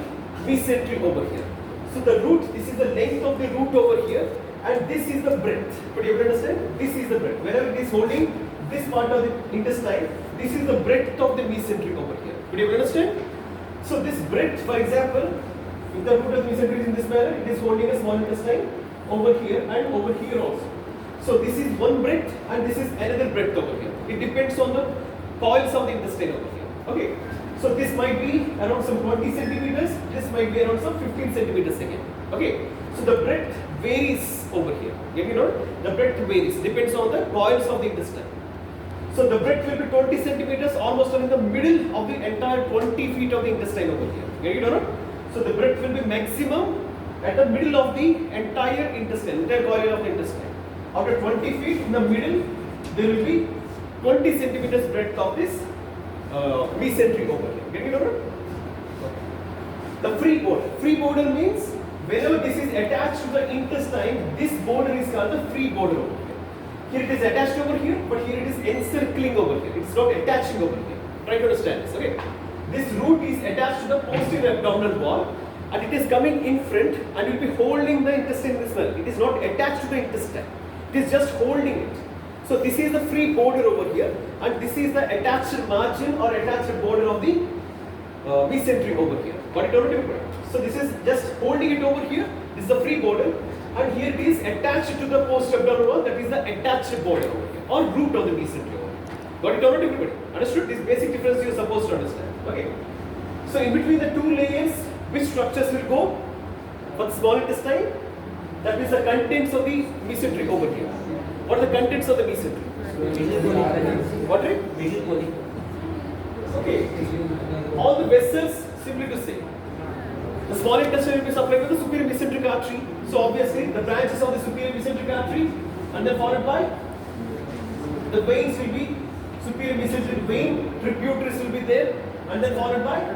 mesentery over here. So the root, this is the length of the root over here, and this is the breadth. But you understand? This is the breadth. Whenever it is holding this part of the intestine, this is the breadth of the mesentery over here. But you understand? So this breadth, for example, if the root of the mesentery is in this manner, it is holding a small intestine over here and over here also. So this is one breadth and this is another breadth over here. It depends on the coils of the intestine over here. Okay. So this might be around some 20 centimeters, this might be around some 15 centimeters again. Okay. So the breadth varies over here. You know, the breadth varies, depends on the coils of the intestine. So the breadth will be 20 centimeters, almost in the middle of the entire 20 feet of the intestine over here. Get it or not? So the breadth will be maximum at the middle of the entire intestine, entire coil of the intestine. After 20 feet in the middle, there will be 20 centimeters breadth of this mesentery over here. Get it or not? The free border. Free border means whenever this is attached to the intestine, this border is called the free border over here. Here it is attached over here, but here it is encircling over here. It's not attaching over here. Try to understand this, okay? This root is attached to the posterior abdominal wall, and it is coming in front and you will be holding the intestine in this manner. It is not attached to the intestine. It is just holding it. So this is the free border over here, and this is the attached margin or attached border of the mesentery over here. Got it already? So this is just holding it over here. This is the free border, and here it is attached to the post-abdominal wall. That is the attached border over here, or root of the mesentery over here. Got it already, everybody? Understood? This basic difference you are supposed to understand. Okay. So in between the two layers, which structures will go? For the small intestine, that is the contents of the mesentery over here. What are the contents of the mesentery? What right? Okay. All the vessels, simply to say, the small intestine will be supplied with the superior mesenteric artery. So obviously, the branches of the superior mesenteric artery, and then followed by the veins will be superior mesenteric vein, tributaries will be there, and then followed by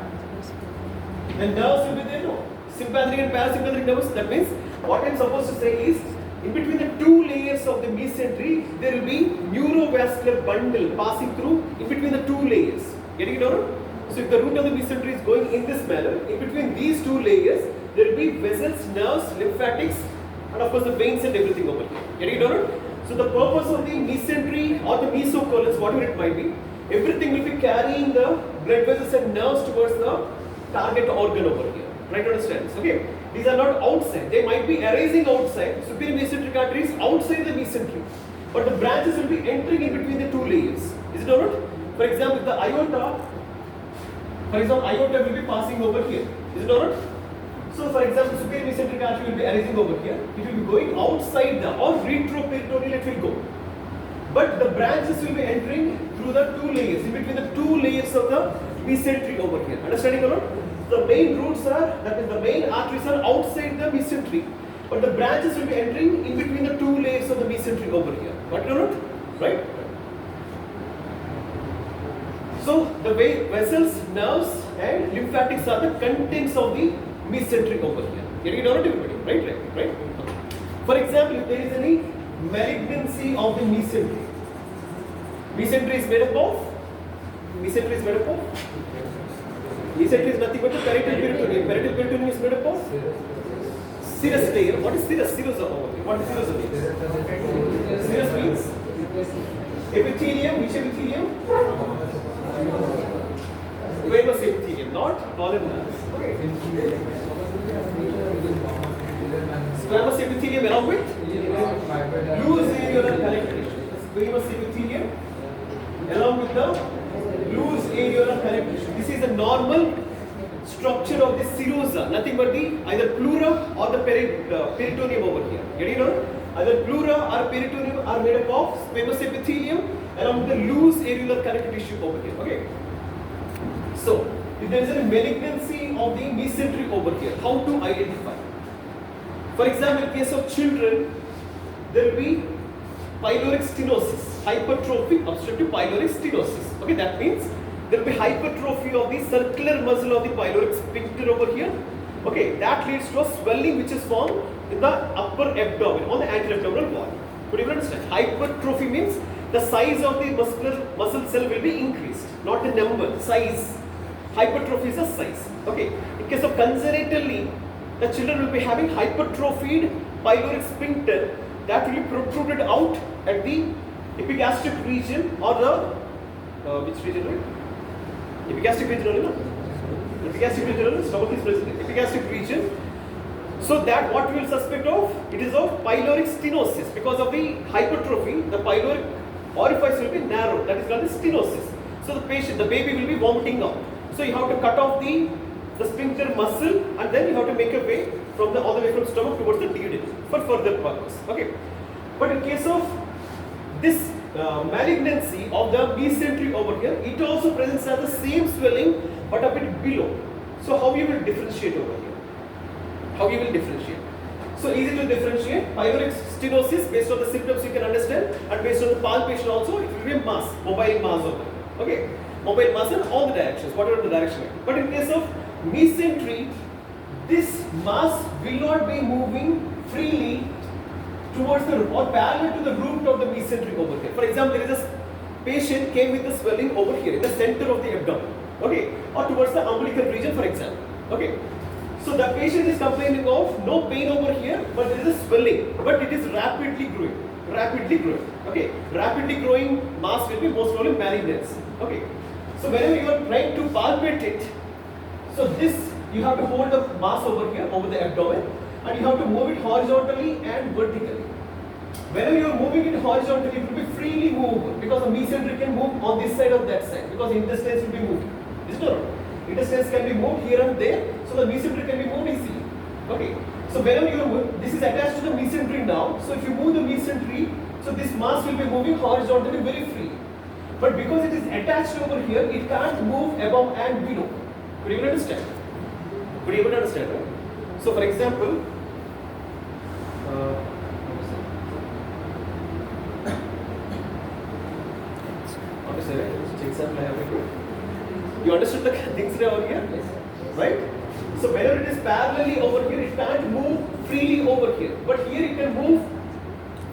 the nerves will be there. No, sympathetic and parasympathetic nerves. That means what I am supposed to say is, in between the two layers of the mesentery, there will be neurovascular bundle passing through in between the two layers. Getting it out? So if the root of the mesentery is going in this manner, in between these two layers, there will be vessels, nerves, lymphatics, and of course the veins and everything over here. Getting it out? So the purpose of the mesentery or the mesocolons, whatever it might be, everything will be carrying the blood vessels and nerves towards the target organ over here. Try to understand this. Okay. These are not outside. They might be arising outside. Superior mesenteric artery is outside the mesentery, but the branches will be entering in between the two layers. Is it or not? For example, the aorta, will be passing over here. Is it or not? So, for example, superior mesenteric artery will be arising over here. It will be going outside the or retroperitoneal. It will go, but the branches will be entering through the two layers, in between the two layers of the mesentery over here. Understanding or not? The main roots are, that is the main arteries are outside the mesentery, but the branches will be entering in between the two layers of the mesentery over here. Got it or not? Right? So the vessels, nerves and lymphatics are the contents of the mesentery over here. Getting it or not, everybody? Right? Okay. For example, if there is any malignancy of the mesentery, mesentery is made up of? Mesentery is nothing but the parietal peritoneum. Parietal peritoneum is made up of serous layer. What is serous? What is serous mean? Serous means epithelium. Which epithelium? Squamous epithelium, not columnar. Okay. Squamous epithelium along with loose areolar connective tissue. Squamous epithelium along with the loose areolar connective tissue. This is the normal structure of the serosa, nothing but the either pleura or the peritoneum over here. Getting it or either pleura or peritoneum are made up of squamous epithelium along with the loose areolar connective tissue over here. Okay. So, if there is a malignancy of the mesentery over here, how to identify? For example, in case of children, there will be pyloric stenosis, hypertrophy, obstructive pyloric stenosis. Okay, that means there will be hypertrophy of the circular muscle of the pyloric sphincter over here. Okay, that leads to a swelling which is formed in the upper abdomen, on the anterior abdominal wall. Could you understand? Hypertrophy means the size of the muscle cell will be increased, not the number, size. Hypertrophy is the size. Okay, in case of congenitally, the children will be having hypertrophied pyloric sphincter that will be protruded out at the epigastric region or the which region, right? Epigastric region only, no? Epigastric region only, stomach is present. Epigastric region. So that what we will suspect of? It is of pyloric stenosis. Because of the hypertrophy, the pyloric orifice will be narrow. That is called the stenosis. So the baby will be vomiting out. So you have to cut off the sphincter muscle and then you have to make a way from all the way from stomach towards the duodenum for further purpose. Okay. But in case of this malignancy of the mesentery over here, it also presents as the same swelling but a bit below. So how you will differentiate over here? How you will differentiate? So easy to differentiate. Pyloric stenosis, based on the symptoms you can understand, and based on the palpation also, it will be a mass, mobile mass over here. Okay, mobile mass in all the directions, whatever the direction. But in case of mesentery, this mass will not be moving freely towards the root or parallel to the root of the mesentery over here. For example, there is a patient came with the swelling over here in the center of the abdomen, okay, or towards the umbilical region, for example, okay. So the patient is complaining of no pain over here, but there is a swelling, but it is rapidly growing. Rapidly growing. Okay. Rapidly growing mass will be most probably malignance. Okay. So whenever you are trying to palpate it, so this you have to hold the mass over here, over the abdomen, and you have to move it horizontally and vertically. Whenever you are moving it horizontally, it will be freely movable because the mesentery can move on this side or that side because intestines will be moving. Is it not? Intestines can be moved here and there, so the mesentery can be moved easily. Okay. So whenever you are, this is attached to the mesentery now. So if you move the mesentery, so this mass will be moving horizontally very freely. But because it is attached over here, it can't move above and below. Could you even understand? Could you even understand, right? So for example, you understood the things over here? Right? So whenever it is parallelly over here, it can't move freely over here. But here it can move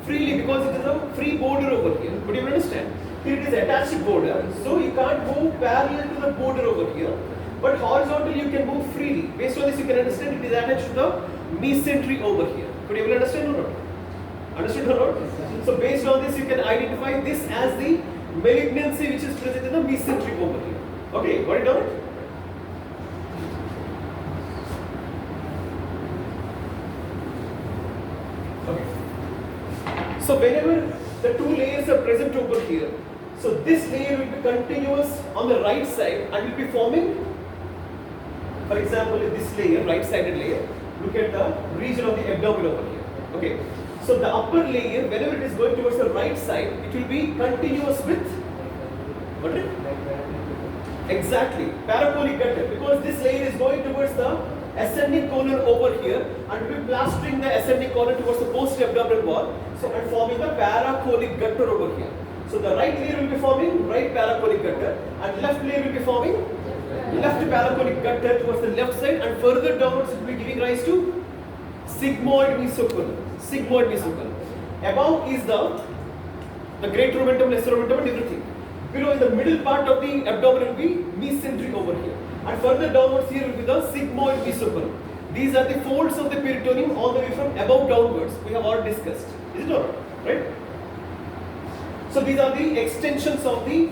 freely because it is a free border over here. Could you understand? Here it is attached border, so you can't move parallel to the border over here. But horizontally you can move freely. Based on this you can understand it is attached to the mesentery over here. Could you understand or not? Understood or not? So based on this you can identify this as the malignancy which is present in the mesentery over here. Okay, got it down? Okay. So whenever the two layers are present over here, so this layer will be continuous on the right side and will be forming, for example, this layer, right-sided layer, look at the region of the abdomen over here. Okay. So the upper layer, whenever it is going towards the right side, it will be continuous with, what is it? Exactly, paracolic gutter, because this layer is going towards the ascending colon over here and will be plastering the ascending colon towards the post-abdominal wall, so and forming the paracolic gutter over here. So the right layer will be forming right paracolic gutter and left layer will be forming left paracolic gutter towards the left side, and further downwards it will be giving rise to sigmoid mesocolon. Sigmoid mesocolon. Above is the great omentum, lesser omentum and everything. Below in the middle part of the abdomen will be mesentery over here. And further downwards here will be the sigmoid mesocolon. These are the folds of the peritoneum all the way from above downwards. We have already discussed. Is it not? Right? So these are the extensions of the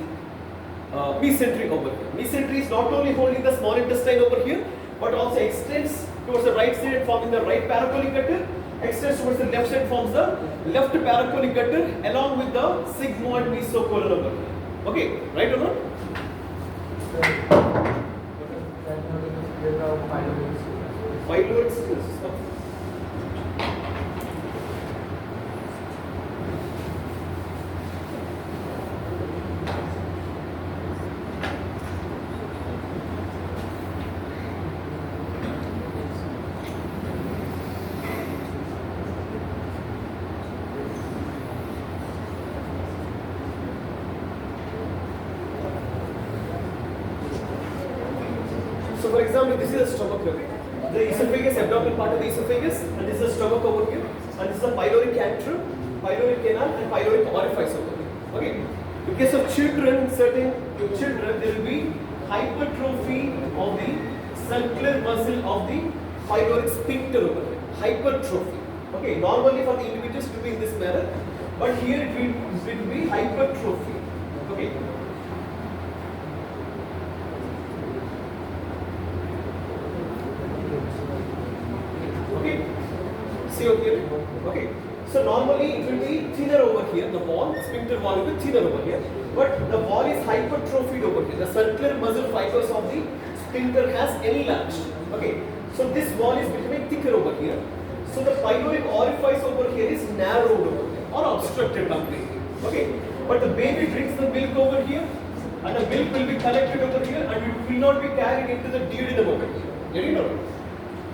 mesentery over here. Mesentery is not only holding the small intestine over here, but also extends towards the right side and forming the right paracolic gutter, extends towards the left side, forms the left paracolic gutter along with the sigmoid mesocolon over here. Okay, right or not? Pyloric system. So for example, this is a stomach, okay? The esophagus, abdominal part of the esophagus, and this is the stomach over here, and this is the pyloric antrum, pyloric canal, and pyloric orifice over here. Okay? In case of children, certain children, there will be hypertrophy of the circular muscle of the pyloric sphincter over here. Hypertrophy. Okay? Normally for the individuals it will be in this manner, but here it will be hypertrophy. Okay? See over here? Okay. So normally it will be thinner over here, the wall, sphincter wall will be thinner over here, but the wall is hypertrophied over here. The circular muscle fibers of the sphincter has enlarged. Okay. So this wall is becoming thicker over here. So the pyloric orifice over here is narrowed over here or obstructed completely. Okay. But the baby drinks the milk over here, and the milk will be collected over here and it will not be carried into the duodenum over here. Did you know?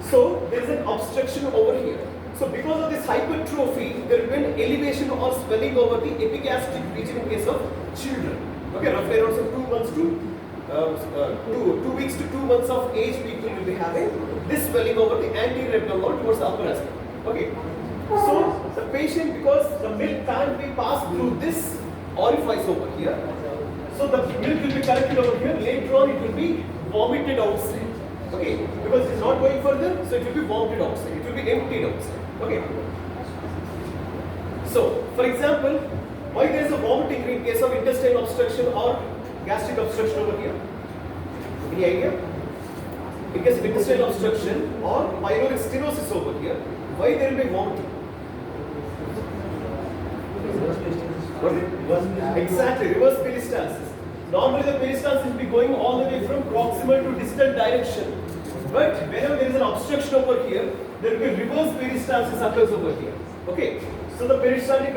So there is an obstruction over here. So because of this hypertrophy, there will be an elevation or swelling over the epigastric region in case of children. Okay, roughly around some 2 months to 2 weeks to 2 months of age, people will be having this swelling over the anterior abdomen towards the upper aspect. Okay. So the patient, because the milk can't be passed through this orifice over here, so the milk will be collected over here. Later on, it will be vomited outside. Okay, because it is not going further, so it will be vomited outside. It will be emptied outside. Okay. So, for example, why there is a vomiting in case of intestinal obstruction or gastric obstruction over here? Any idea? In case of intestinal obstruction or pyloric stenosis over here, why there will be vomiting? What is it? Exactly, reverse peristalsis. Normally the peristalsis will be going all the way from proximal to distal direction. But whenever there is an obstruction over here, there will be reverse peristalsis occurs over here. Okay. So the peristaltic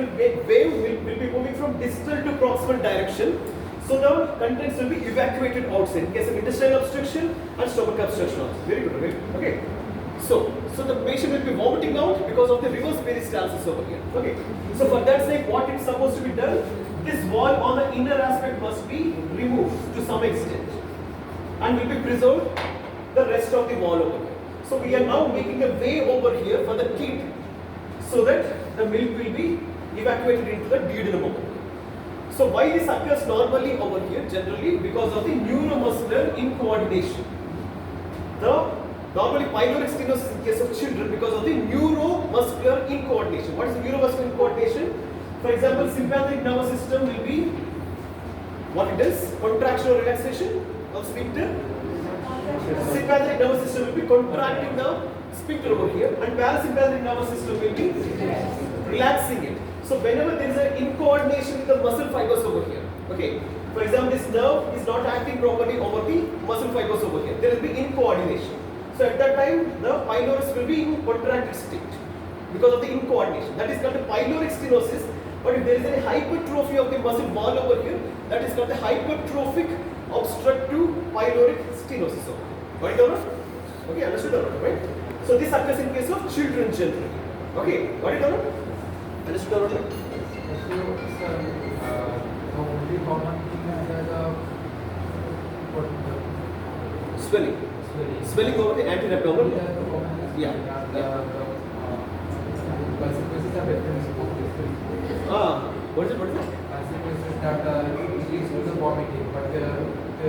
wave will be moving from distal to proximal direction. So the contents will be evacuated outside in case of intestinal obstruction and stomach obstruction also. Very good, right? Okay. So the patient will be vomiting out because of the reverse peristalsis over here. Okay. So for that sake, what is supposed to be done? This wall on the inner aspect must be removed to some extent and will be preserved the rest of the wall over here. So we are now making a way over here for the kid so that the milk will be evacuated into the duodenum over here. So why this occurs normally over here? Generally because of the neuromuscular incoordination. Normally pyloric stenosis in case of children because of the neuromuscular incoordination. What is the neuromuscular incoordination? For example, sympathetic nervous system will be what it is? Contraction or relaxation of sphincter. Sympathetic nervous system will be contracting the sphincter over here, and parasympathetic nervous system will be relaxing it. So whenever there is an incoordination with the muscle fibers over here, okay. For example, this nerve is not acting properly over the muscle fibers over here. There will be incoordination. So at that time, the pylorus will be in contracted state because of the incoordination. That is called the pyloric stenosis. But if there is any hypertrophy of the muscle wall over here, that is called the hypertrophic obstructive pyloric stenosis. Got it or not? Okay, understood or not? Right? So this occurs in case of children generally. Okay, got it or not? Understood or not? Swelling. Swelling over the anterabdominal. Yeah. What is it?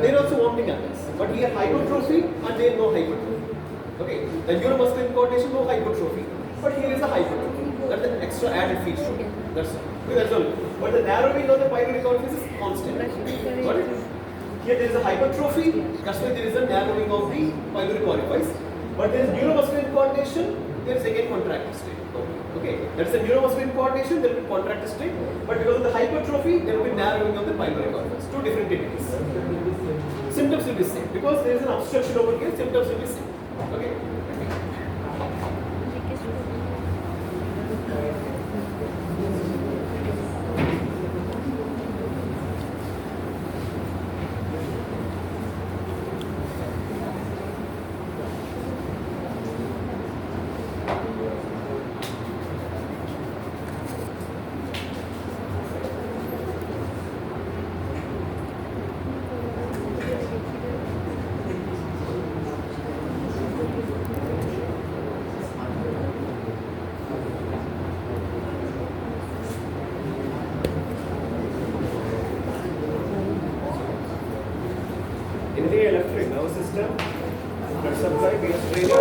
They are also vomiting happens, but here hypertrophy and there no hypertrophy. Okay, the neuromuscular incoordination, no hypertrophy, but here is a hypertrophy. That's the extra added feature. That's all. That's all. But the narrowing of the pyloric orifice is constant. Got it? Here there is a hypertrophy. That's why there is a narrowing of the pyloric orifice. But there is neuromuscular incoordination. There is again contracted state. Okay, that is the neuromuscular incoordination, there will be contracted state, but because of the hypertrophy, there will be narrowing of the pyloric orifice. Two different entities. Symptoms will be same because there is an obstruction over here. Symptoms will be same. Okay. Anything I left for nervous system, blood supply, venous drainage.